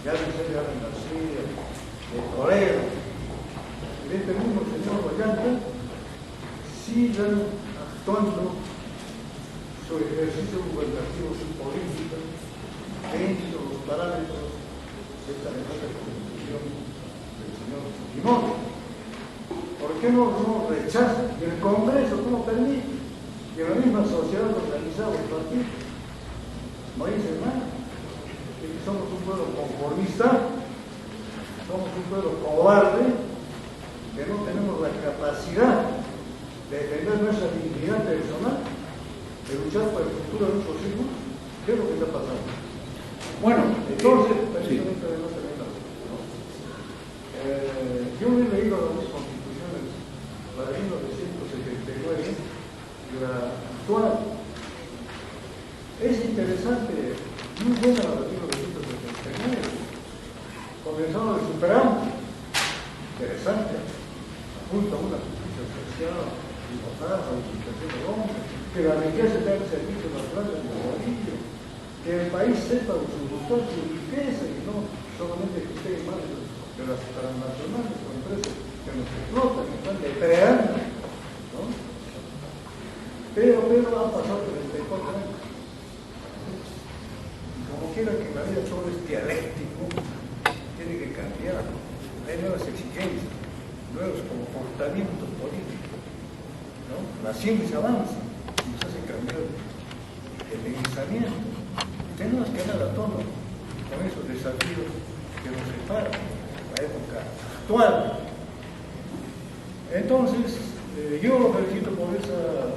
ya de Alan García, de Torero, y de este mismo señor Ollanta, sigan actuando su ejercicio gubernativo, su política, dentro de los parámetros de esta nueva constitución del señor Fujimori. ¿Por qué no rechazan? Y el Congreso no permite, y la misma sociedad organizada, el partido, no dice nada, que somos un pueblo conformista, somos un pueblo cobarde, que no tenemos la capacidad de defender nuestra dignidad personal, de luchar por el futuro de nuestros hijos. ¿Qué es lo que está pasando? Bueno, entonces, sí. Yo he leído las dos constituciones, la de 1979 y la actual. Es interesante, muy buena la de 1979. Comenzamos de superamos. Interesante. Apunta a una justicia social, libertad, la unificación del hombre, que la riqueza esté al servicio natural del pueblo, que el país sepa usar su riqueza y no solamente que esté en manos de las transnacionales o empresas que nos explotan, que están depredando, ¿no? Pero ha pasado 34 años. Y como quiera que la vida todo es dialéctico, tiene que cambiar. Hay nuevas exigencias, nuevos comportamientos políticos, ¿no? La ciencia avanza y nos hace cambiar el pensamiento. Tenemos que andar a tono con esos desafíos que nos separan en la época actual. Entonces, yo lo felicito por esa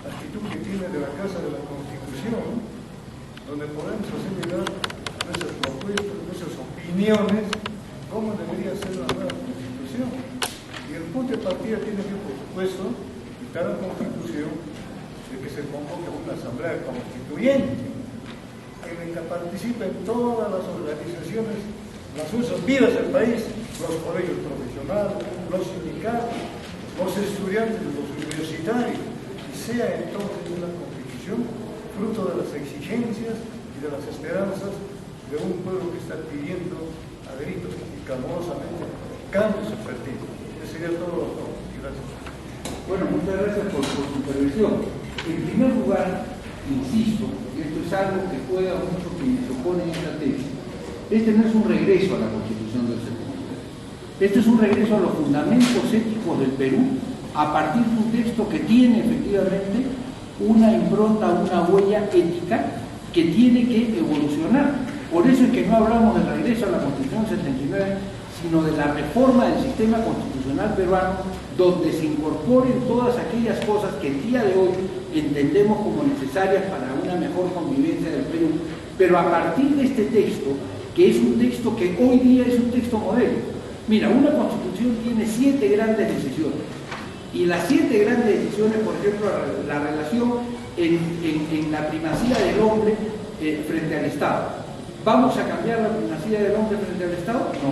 actitud que tiene de la Casa de la Constitución, donde podemos hacer llegar nuestras propuestas, nuestras opiniones, cómo debería ser la nueva Constitución. Y el punto de partida tiene que, por supuesto, en cada Constitución, de que se convoque una asamblea constituyente. que participen todas las organizaciones, las vidas del país, los colegios profesionales, los sindicatos, los estudiantes, los universitarios, y sea entonces una constitución fruto de las exigencias y de las esperanzas de un pueblo que está pidiendo a gritos y clamorosamente cambios efectivos. Ese sería todo, doctor. Gracias. Bueno, muchas gracias por su intervención. En primer lugar, insisto, y esto es algo que juega mucho quienes se oponen a esta tesis, este no es un regreso a la Constitución del 79. Este es un regreso a los fundamentos éticos del Perú a partir de un texto que tiene efectivamente una impronta, una huella ética que tiene que evolucionar. Por eso es que no hablamos del regreso a la Constitución del 79, sino de la reforma del sistema constitucional peruano, donde se incorporen todas aquellas cosas que el día de hoy entendemos como necesarias para una mejor convivencia del Perú, pero a partir de este texto, que es un texto que hoy día es un texto modelo. Mira, una constitución tiene 7 grandes decisiones, y las 7 grandes decisiones, por ejemplo, la relación en la primacía del hombre frente al Estado. ¿Vamos a cambiar la primacía del hombre frente al Estado? No.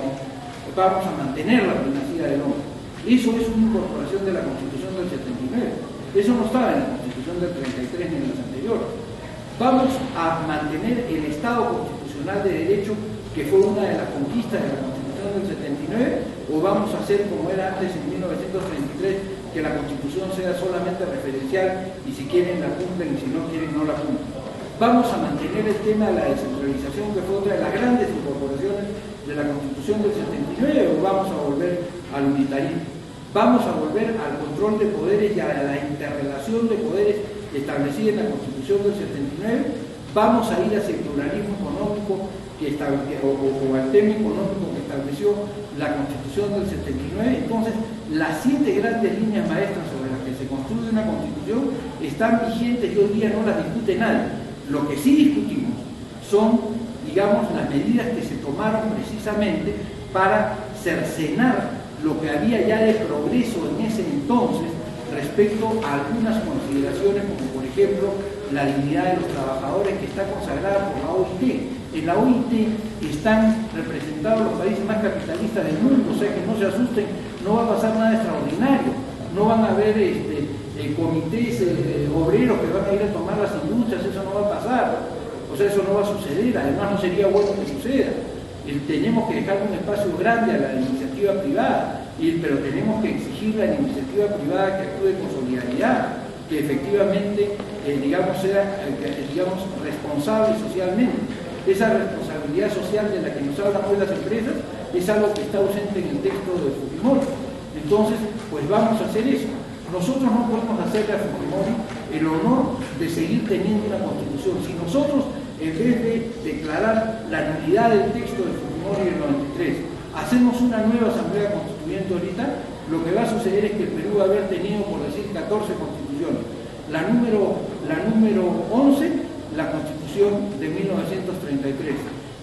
Vamos a mantener la primacía del hombre. Eso es una incorporación de la Constitución del 79. Eso no estaba en la Constitución del 33 ni en las anteriores. Vamos a mantener el Estado constitucional de derecho, que fue una de las conquistas de la Constitución del 79, o vamos a hacer como era antes en 1933, que la Constitución sea solamente referencial y si quieren la cumplen y si no quieren no la cumplen. Vamos a mantener el tema de la descentralización, que fue otra de las grandes incorporaciones de la Constitución del 79, o vamos a volver al unitarismo. Vamos a volver al control de poderes y a la interrelación de poderes establecida en la Constitución del 79. Vamos a ir hacia el pluralismo económico o al tema económico que estableció la Constitución del 79. Entonces, las 7 grandes líneas maestras sobre las que se construye una Constitución están vigentes y hoy día no las discute nadie. Lo que sí discutimos son, digamos, las medidas que se tomaron precisamente para cercenar lo que había ya de progreso en ese entonces respecto a algunas consideraciones, como por ejemplo la dignidad de los trabajadores, que está consagrada por la OIT. En la OIT están representados los países más capitalistas del mundo, o sea que no se asusten, no va a pasar nada extraordinario, no van a haber comités obreros que van a ir a tomar las industrias, eso no va a pasar, o sea, eso no va a suceder, además no sería bueno que suceda. Tenemos que dejar un espacio grande a la iniciativa privada, pero tenemos que exigirle a la iniciativa privada que actúe con solidaridad, que efectivamente sea responsable socialmente. Esa responsabilidad social de la que nos hablan hoy las empresas es algo que está ausente en el texto de Fujimori. Entonces, pues vamos a hacer eso. Nosotros no podemos hacerle a Fujimori el honor de seguir teniendo una constitución. Si nosotros, en vez de declarar la nulidad del texto de Fujimori del 93, hacemos una nueva asamblea constituyente ahorita, lo que va a suceder es que el Perú va a haber tenido, por decir, 14 constituciones. La número 11, la Constitución de 1933.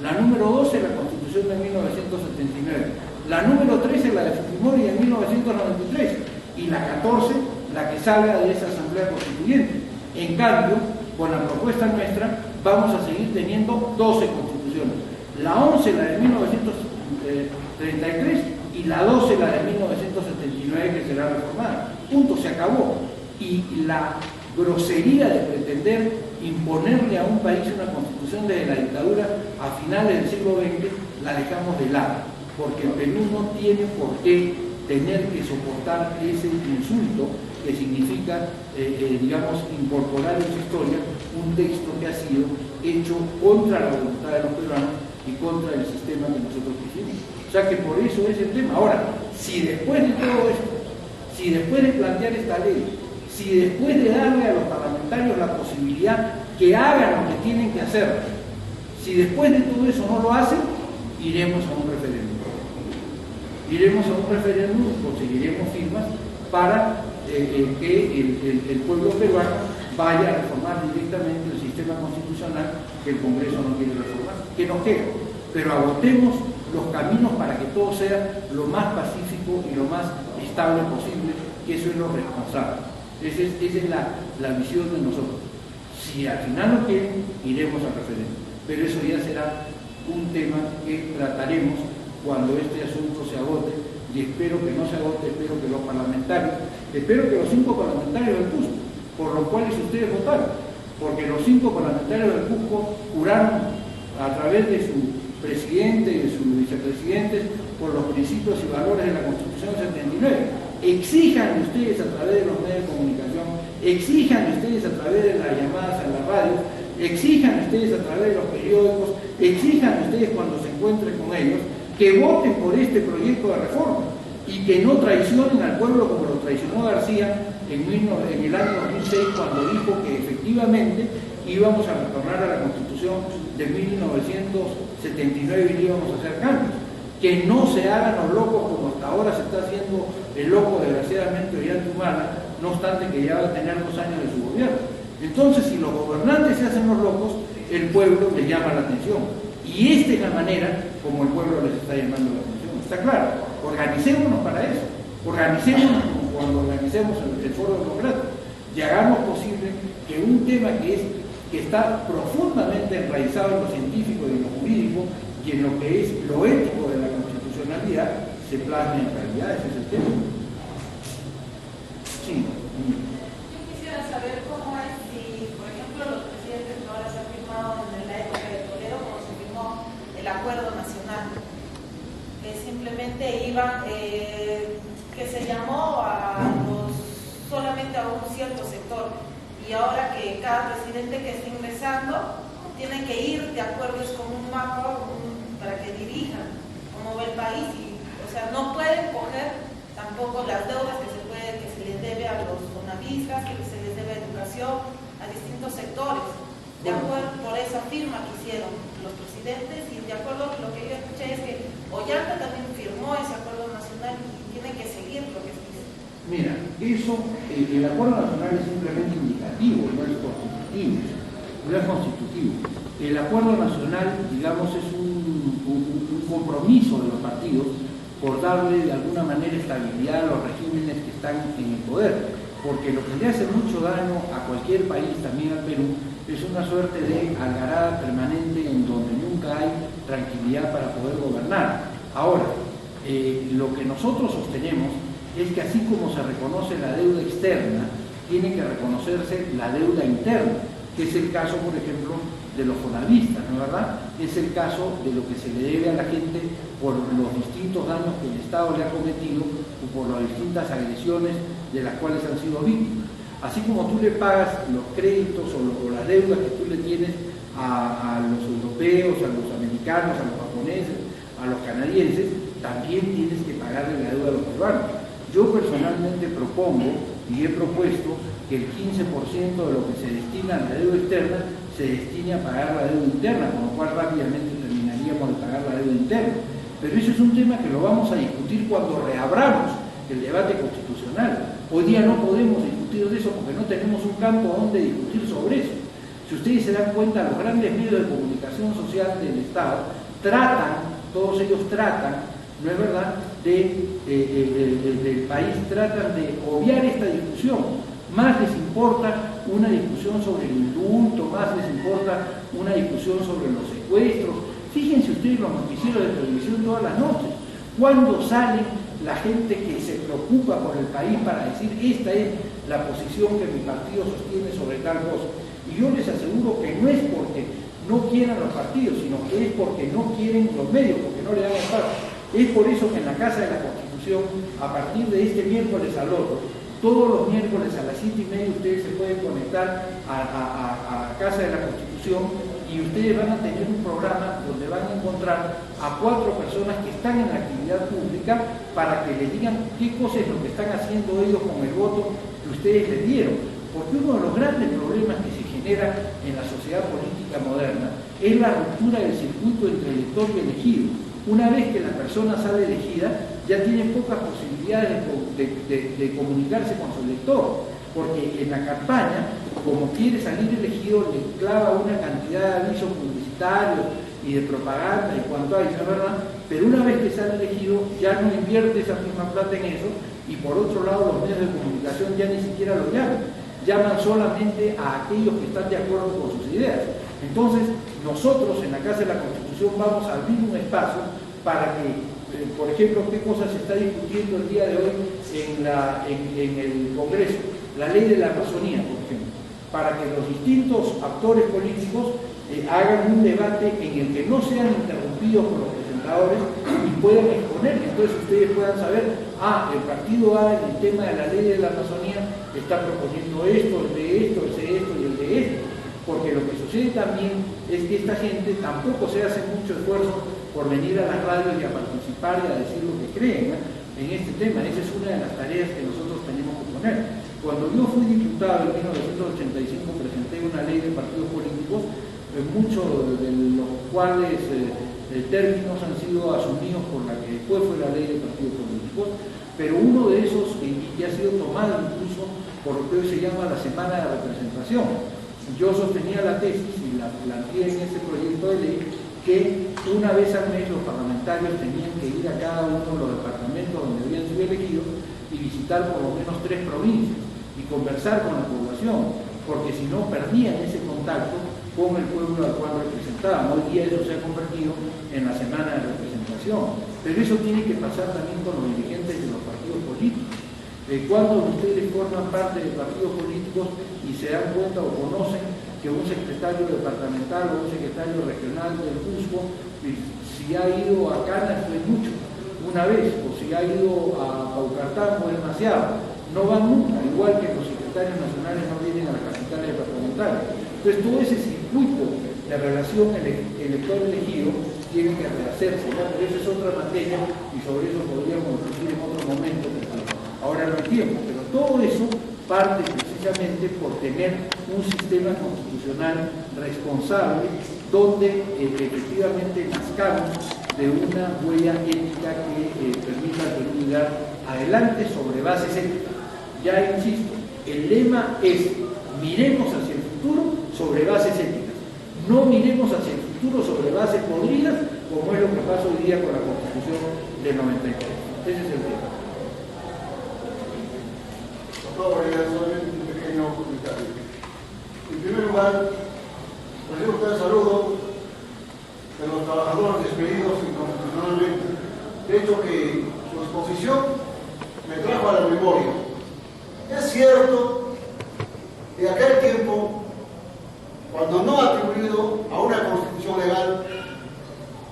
La número 12, la Constitución de 1979. La número 13, la de Fujimori de 1993. Y la 14, la que salga de esa Asamblea Constituyente. En cambio, con la propuesta nuestra, vamos a seguir teniendo 12 constituciones. La 11, la de 1933, y la 12, la de 1979, que será reformada. Punto, se acabó. Y la grosería de pretender imponerle a un país una constitución desde la dictadura a finales del siglo XX, la dejamos de lado, porque el Perú no tiene por qué tener que soportar ese insulto que significa, incorporar en su historia un texto que ha sido hecho contra la voluntad de los peruanos y contra el sistema que nosotros quisimos. O sea que por eso es el tema. Ahora, si después de todo esto, si después de plantear esta ley, si después de darle a los parlamentarios la posibilidad que hagan lo que tienen que hacer, si después de todo eso no lo hacen, iremos a un referéndum. Iremos a un referéndum y conseguiremos firmas para que el pueblo peruano vaya a reformar directamente el sistema constitucional que el Congreso no quiere reformar, que no queda. Pero agotemos los caminos para que todo sea lo más pacífico y lo más estable posible, que eso es lo responsable. Esa es la visión de nosotros. Si al final no quieren, iremos al referéndum. pero eso ya será un tema que trataremos cuando este asunto se agote, y espero que no se agote, espero que los parlamentarios, espero que los 5 parlamentarios del Cusco, por los cuales ustedes votaron, porque los 5 parlamentarios del Cusco juraron a través de su presidente y de sus vicepresidentes por los principios y valores de la Constitución 79. Exijan ustedes a través de los medios de comunicación, exijan ustedes a través de las llamadas a la radio, exijan ustedes a través de los periódicos, exijan ustedes cuando se encuentren con ellos, que voten por este proyecto de reforma y que no traicionen al pueblo como lo traicionó García en el año 2006 cuando dijo que efectivamente íbamos a retornar a la Constitución de 1979 y íbamos a hacer cambios. Que no se hagan los locos como hasta ahora se está haciendo el loco desgraciadamente Ollanta, no obstante que ya va a tener 2 años de su gobierno. Entonces, si los gobernantes se hacen los locos, el pueblo les llama la atención. Y esta es la manera como el pueblo les está llamando la atención. Está claro, organicémonos para eso. Organicémonos como cuando organicemos el Foro Democrático y hagamos posible que un tema que está profundamente enraizado en lo científico y en lo jurídico y en lo que es lo ético de la constitucionalidad se plasme en realidad. Ese es el tema. Sí. Yo quisiera saber cómo es si, por ejemplo, los presidentes que ahora se han firmado en la época de Toledo, cuando se firmó el Acuerdo Nacional, que simplemente iban, que se llamó solamente a un cierto sector, y ahora que cada presidente que esté ingresando tiene que ir de acuerdo, es como un mapa para que dirijan cómo ve el país, o sea, no pueden coger tampoco las deudas que se les debe a los bonavistas, que se les debe a educación, a distintos sectores, de acuerdo por esa firma que hicieron los presidentes, y de acuerdo con lo que yo escuché es que Ollanta también firmó ese acuerdo nacional y tiene que seguir lo que se dice. Mira, eso, el acuerdo nacional es simplemente indicativo, no es constitutivo. No es constitutivo. El acuerdo nacional, digamos, es un compromiso de los partidos por darle de alguna manera estabilidad a los regímenes que están en el poder, porque lo que le hace mucho daño a cualquier país, también al Perú, es una suerte de algarada permanente en donde nunca hay tranquilidad para poder gobernar. Ahora, lo que nosotros sostenemos es que así como se reconoce la deuda externa, tiene que reconocerse la deuda interna, que es el caso, por ejemplo, de los fonavistas, ¿no es verdad? Es el caso de lo que se le debe a la gente por los distintos daños que el Estado le ha cometido o por las distintas agresiones de las cuales han sido víctimas. Así como tú le pagas los créditos o las deudas que tú le tienes a los europeos, a los americanos, a los japoneses, a los canadienses, también tienes que pagarle la deuda a los peruanos. Yo personalmente propongo y he propuesto que el 15% de lo que se destina a la deuda externa se destine a pagar la deuda interna, con lo cual rápidamente terminaríamos de pagar la deuda interna. Pero eso es un tema que lo vamos a discutir cuando reabramos el debate constitucional. Hoy día no podemos discutir de eso porque no tenemos un campo donde discutir sobre eso. Si ustedes se dan cuenta, los grandes medios de comunicación social del Estado todos ellos tratan, ¿no es verdad?, del país, tratan de obviar esta discusión. Más les importa una discusión sobre el indulto, más les importa una discusión sobre los secuestros. Fíjense ustedes los noticieros de televisión todas las noches. ¿Cuándo sale la gente que se preocupa por el país para decir esta es la posición que mi partido sostiene sobre tal cosa? Y yo les aseguro que no es porque no quieran los partidos, sino que es porque no quieren los medios, porque no le dan espacio. Es por eso que en la Casa de la Constitución, a partir de este miércoles al otro, todos los miércoles a las 7:30 ustedes se pueden conectar a la Casa de la Constitución y ustedes van a tener un programa donde van a encontrar a 4 personas que están en la actividad pública para que les digan qué cosa es lo que están haciendo ellos con el voto que ustedes les dieron. Porque uno de los grandes problemas que se genera en la sociedad política moderna es la ruptura del circuito entre elector y elegido. Una vez que la persona sale elegida, ya tiene pocas posibilidades de comunicarse con su elector, porque en la campaña, como quiere salir elegido, le clava una cantidad de avisos publicitarios y de propaganda y cuanto hay, ¿no es verdad? Pero una vez que sale elegido, ya no invierte esa misma plata en eso, y por otro lado los medios de comunicación ya ni siquiera lo llaman solamente a aquellos que están de acuerdo con sus ideas. Entonces, nosotros en la Casa de la Constitución vamos a abrir un espacio para que, por ejemplo, qué cosa se está discutiendo el día de hoy en el Congreso, la ley de la Amazonía, por ejemplo, para que los distintos actores políticos hagan un debate en el que no sean interrumpidos por los presentadores y puedan exponer, entonces ustedes puedan saber, el partido A en el tema de la ley de la Amazonía está proponiendo esto, el de esto, el de esto y el de esto, porque lo que sucede también es que esta gente tampoco se hace mucho esfuerzo por venir a las radios y a participar y a decir lo que creen, ¿no?, en este tema. Esa es una de las tareas que nosotros tenemos que poner. Cuando yo fui diputado en 1985 presenté una ley de partidos políticos, muchos de los cuales términos han sido asumidos por la que después fue la ley de partidos políticos, pero uno de esos que ha sido tomado incluso por lo que hoy se llama la Semana de Representación. Yo sostenía la tesis y la planteé en ese proyecto de ley que una vez al mes los parlamentarios tenían que ir a cada uno de los departamentos donde habían sido elegidos y visitar por lo menos 3 provincias y conversar con la población, porque si no perdían ese contacto con el pueblo al cual representaban. Hoy día eso se ha convertido en la Semana de Representación, pero eso tiene que pasar también con los dirigentes de los partidos políticos. Cuando ustedes forman parte de partidos políticos y se dan cuenta o conocen que un secretario departamental o un secretario regional del Cusco, si ha ido a Canas es mucho, una vez, o si ha ido a Paucartambo es demasiado, no van nunca, igual que los secretarios nacionales no vienen a las capitales departamentales. Entonces todo ese circuito de relación elector elegido tiene que rehacerse, ¿no? Pero esa es otra materia y sobre eso podríamos discutir en otro momento, porque ahora no hay tiempo, pero todo eso parte precisamente por tener un sistema constitucional responsable donde efectivamente nazcamos de una huella ética que permita mirar adelante sobre bases éticas. Ya insisto, el lema es miremos hacia el futuro sobre bases éticas, no miremos hacia el futuro sobre bases podridas, como es lo que pasa hoy día con la Constitución del 93. Ese es el tema. Solamente un pequeño comentario. En primer lugar, recibo usted el saludo de los trabajadores despedidos inconstitucionalmente. De hecho, que su exposición me trajo a la memoria. Es cierto que aquel tiempo, cuando no atribuido a una constitución legal,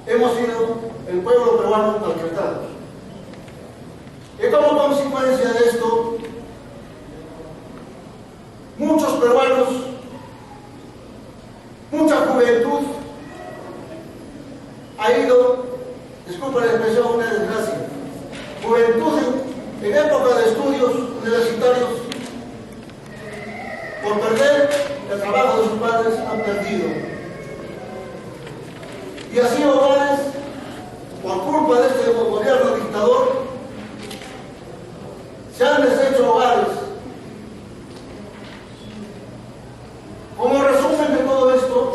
hemos sido el pueblo peruano maltratado. Y como consecuencia de esto, muchos peruanos, mucha juventud ha ido, disculpa la expresión, una desgracia, juventud en época de estudios universitarios, por perder el trabajo de sus padres, han perdido. Y así hogares, por culpa de este gobierno dictador, se han deshecho hogares. Como resumen de todo esto,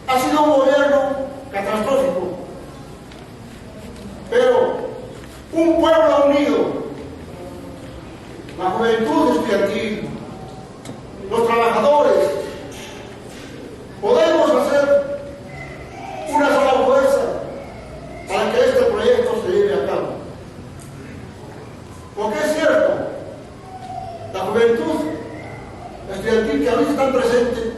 ha sido un gobierno catastrófico, pero un pueblo unido, la juventud estudiantil, los trabajadores, podemos hacer una sola fuerza para que este proyecto se lleve a cabo. Porque es cierto, la juventud estudiantil que a veces están presentes,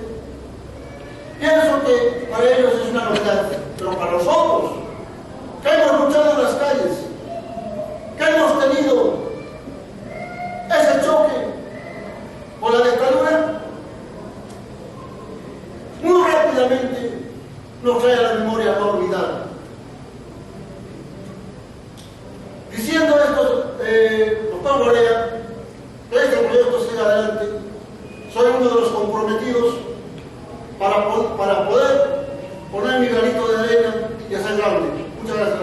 pienso que para ellos es una novedad, pero para nosotros, que hemos luchado en las calles, que hemos tenido ese choque con la dictadura, muy rápidamente nos trae a la memoria no olvidar. Diciendo esto, doctor Borea, que este proyecto siga adelante, soy uno de los comprometidos para poder poner mi granito de arena y hacer grande. Muchas gracias.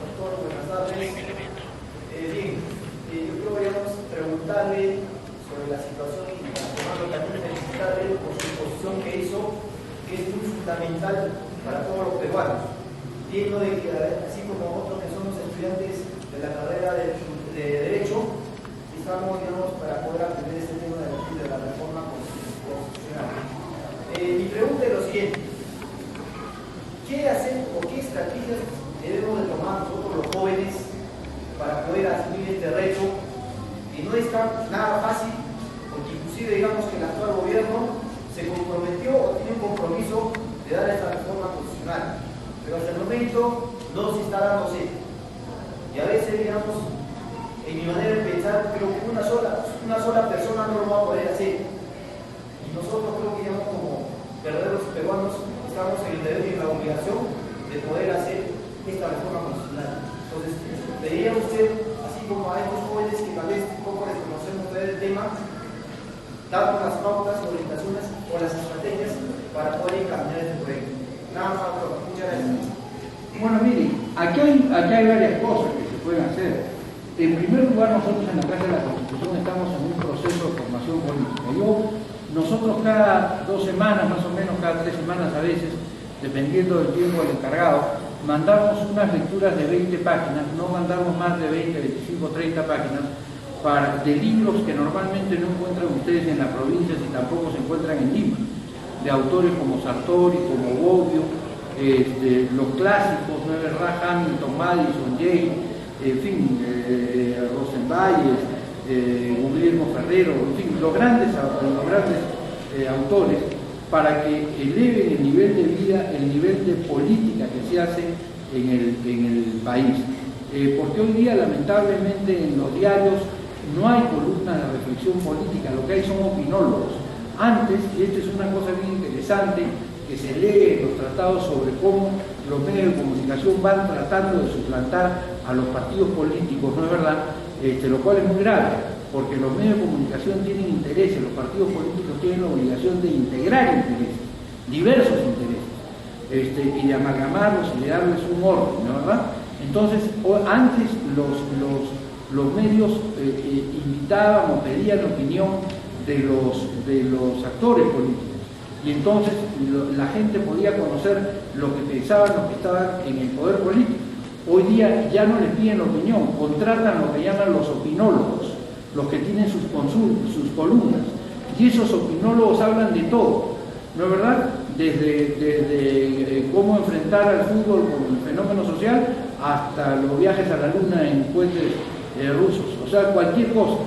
Doctor, buenas tardes. Bien, yo creo que vamos a preguntarle sobre la situación y también felicitarle por su exposición que hizo, que es muy fundamental para todos los peruanos. Viendo de que, así como otros que somos estudiantes de la carrera de Derecho, estamos, digamos, para poder atender este tema de la reforma constitucional. Mi pregunta es lo siguiente: ¿qué hacer o qué estrategias debemos de tomar nosotros los jóvenes para poder asumir este reto? Y no es nada fácil, porque inclusive digamos que el actual gobierno se comprometió o tiene un compromiso de dar esta reforma constitucional, pero hasta el momento no se está dándose. Y a veces, digamos, en mi manera de pensar, creo que una sola persona no lo va a poder hacer. Y nosotros creo que digamos, como verdaderos peruanos, estamos en el deber y en la obligación de poder hacer esta reforma constitucional. Entonces, pediría a usted, así como a estos jóvenes que tal vez un poco desconocemos del tema, darnos las pautas, orientaciones o las estrategias para poder encaminar este proyecto. Nada más, doctor. Muchas gracias. Bueno, mire, aquí hay varias cosas que se pueden hacer. En primer lugar, nosotros en la Casa de la Constitución estamos en un proceso de formación política. Nosotros cada 2 semanas, más o menos, cada 3 semanas a veces, dependiendo del tiempo del encargado, mandamos unas lecturas de 20 páginas, no mandamos más de 20, 25, 30 páginas, de libros que normalmente no encuentran ustedes en las provincias y tampoco se encuentran en Lima, de autores como Sartori, como Bobbio, los clásicos, ¿no es verdad? Hamilton, Madison, Jay, en fin, Rosenvalles, Guglielmo Ferrero, en fin, los grandes autores, para que eleven el nivel de vida, el nivel de política que se hace en el país. Porque hoy día, lamentablemente, en los diarios no hay columnas de reflexión política, lo que hay son opinólogos. Antes, y esta es una cosa bien interesante, que se lee en los tratados sobre cómo los medios de comunicación van tratando de suplantar a los partidos políticos, ¿no es verdad? Lo cual es muy grave, porque los medios de comunicación tienen intereses, los partidos políticos tienen la obligación de integrar intereses, diversos intereses, y de amalgamarlos y de darles un orden, ¿no es verdad? Entonces, antes los medios invitaban o pedían la opinión de los actores políticos, y entonces la gente podía conocer lo que pensaban los que estaban en el poder político. Hoy día ya no les piden la opinión, contratan lo que llaman los opinólogos, los que tienen sus columnas, y esos opinólogos hablan de todo, ¿no es verdad? Desde cómo enfrentar al fútbol como un fenómeno social hasta los viajes a la luna en cohetes rusos, o sea, cualquier cosa,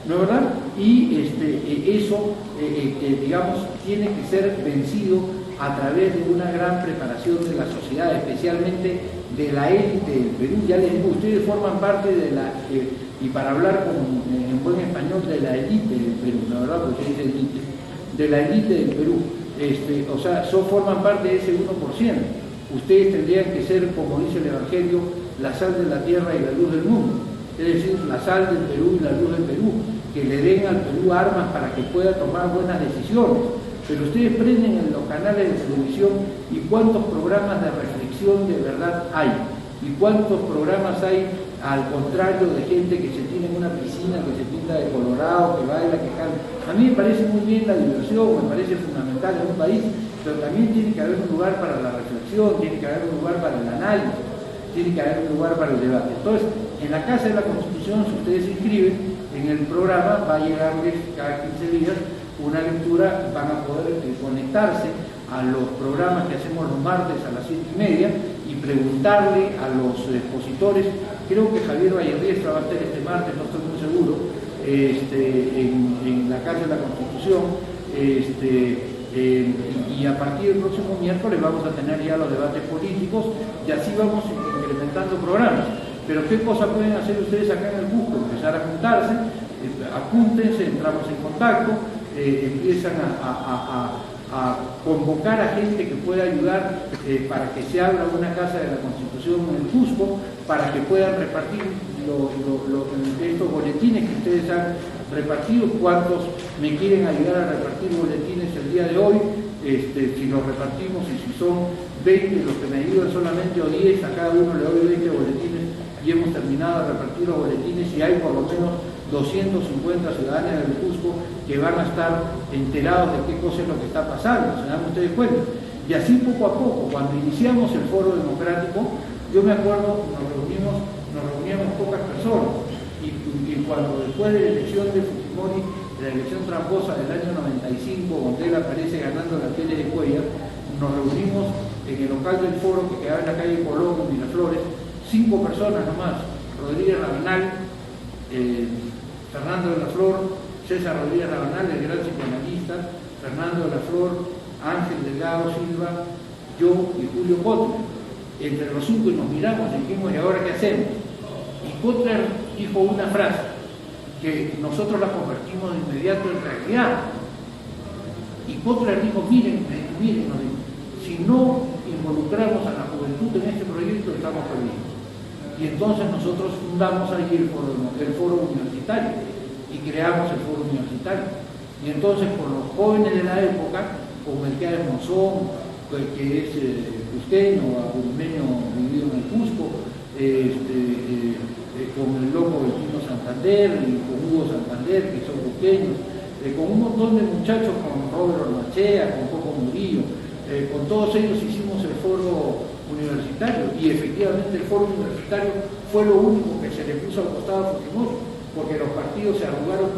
¿no es verdad? Y eso, digamos, tiene que ser vencido a través de una gran preparación de la sociedad, especialmente de la élite del Perú. Ya les digo, ustedes forman parte de la, y para hablar en buen español, de la élite del Perú, ¿no es verdad? Porque se dice élite, de la élite del Perú. O sea, forman parte de ese 1%. Ustedes tendrían que ser, como dice el Evangelio, la sal de la tierra y la luz del mundo. Es decir, la sal del Perú y la luz del Perú, que le den al Perú armas para que pueda tomar buenas decisiones. Pero ustedes prenden en los canales de televisión y cuántos programas de reflexión de verdad hay, y cuántos programas hay al contrario de gente que se tiene en una piscina, que se pinta de colorado, que baila, que canta. A mí me parece muy bien la diversión, me parece fundamental en un país, pero también tiene que haber un lugar para la reflexión, tiene que haber un lugar para el análisis, tiene que haber un lugar para el debate. Entonces, en la Casa de la Constitución, si ustedes se inscriben, en el programa va a llegarles cada 15 días una lectura, van a poder conectarse a los programas que hacemos los martes a las 7:30 y preguntarle a los expositores. Creo que Javier Vallerriestra va a estar este martes, no estoy muy seguro, en la Casa de la Constitución, y a partir del próximo miércoles vamos a tener ya los debates políticos y así vamos incrementando programas. Pero ¿qué cosa pueden hacer ustedes acá en el Cusco? Empezar a juntarse, apúntense, entramos en contacto, empiezan a convocar a gente que pueda ayudar para que se abra una Casa de la Constitución en el Cusco, para que puedan repartir estos boletines que ustedes han repartido. ¿Cuántos me quieren ayudar a repartir boletines el día de hoy? Si los repartimos y si son 20 los que me ayudan solamente o 10, a cada uno le doy 20 boletines y hemos terminado de repartir los boletines y hay por lo menos 250 ciudadanos del Cusco que van a estar enterados de qué cosa es lo que está pasando, se dan ustedes cuenta. Y así poco a poco, cuando iniciamos el foro democrático, yo me acuerdo, nos reuníamos pocas personas, y y cuando después de la elección de Fujimori, de la elección tramposa del año 95, donde él aparece ganando la tele de Cuellar, nos reunimos en el local del foro que quedaba en la calle Colón, en Miraflores, 5 personas nomás: Rodríguez Rabanal, Fernando de la Flor, César Rodríguez Rabanal, el gran psicoanalista, Fernando de la Flor, Ángel Delgado Silva, yo y Julio Kotler. Entre los 5 nos miramos y dijimos: ¿y ahora qué hacemos? Y Kotler dijo una frase que nosotros la convertimos de inmediato en realidad. Y Kotler dijo: miren, nos dijo, si no involucramos a la juventud en este proyecto, estamos perdidos. Y entonces nosotros fundamos allí el foro universitario y creamos el foro universitario. Y entonces con los jóvenes de la época, con Melquiades Monzón, que es cusqueño, apulimeño vivido en el Cusco, con el loco Vecino Santander y con Hugo Santander, que son cusqueños, con un montón de muchachos, con Robert Ormachea, con Coco Murillo, con todos ellos hicimos el foro universitario, y efectivamente el foro universitario fue lo único que se le puso al costado a Fujimori, porque los partidos se arrugaron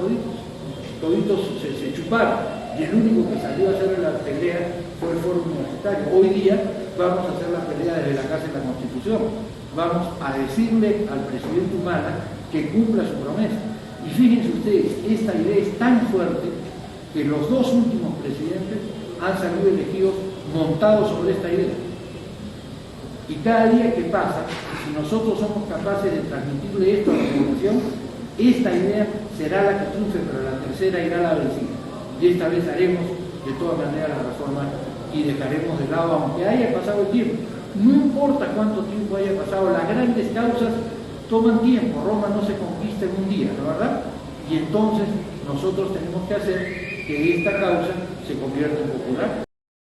toditos se chuparon, y el único que salió a hacer la pelea fue el foro universitario. Hoy día vamos a hacer la pelea desde la Casa de la Constitución, vamos a decirle al presidente Humala que cumpla su promesa. Y fíjense ustedes, esta idea es tan fuerte que los 2 últimos presidentes han salido elegidos montados sobre esta idea. Y cada día que pasa, si nosotros somos capaces de transmitirle esto a la población, esta idea será la que triunfe, pero la tercera irá a la vencida. Y esta vez haremos de todas maneras la reforma y dejaremos de lado, aunque haya pasado el tiempo. No importa cuánto tiempo haya pasado, las grandes causas toman tiempo. Roma no se conquista en un día, ¿no es verdad? Y entonces nosotros tenemos que hacer que esta causa se convierta en popular.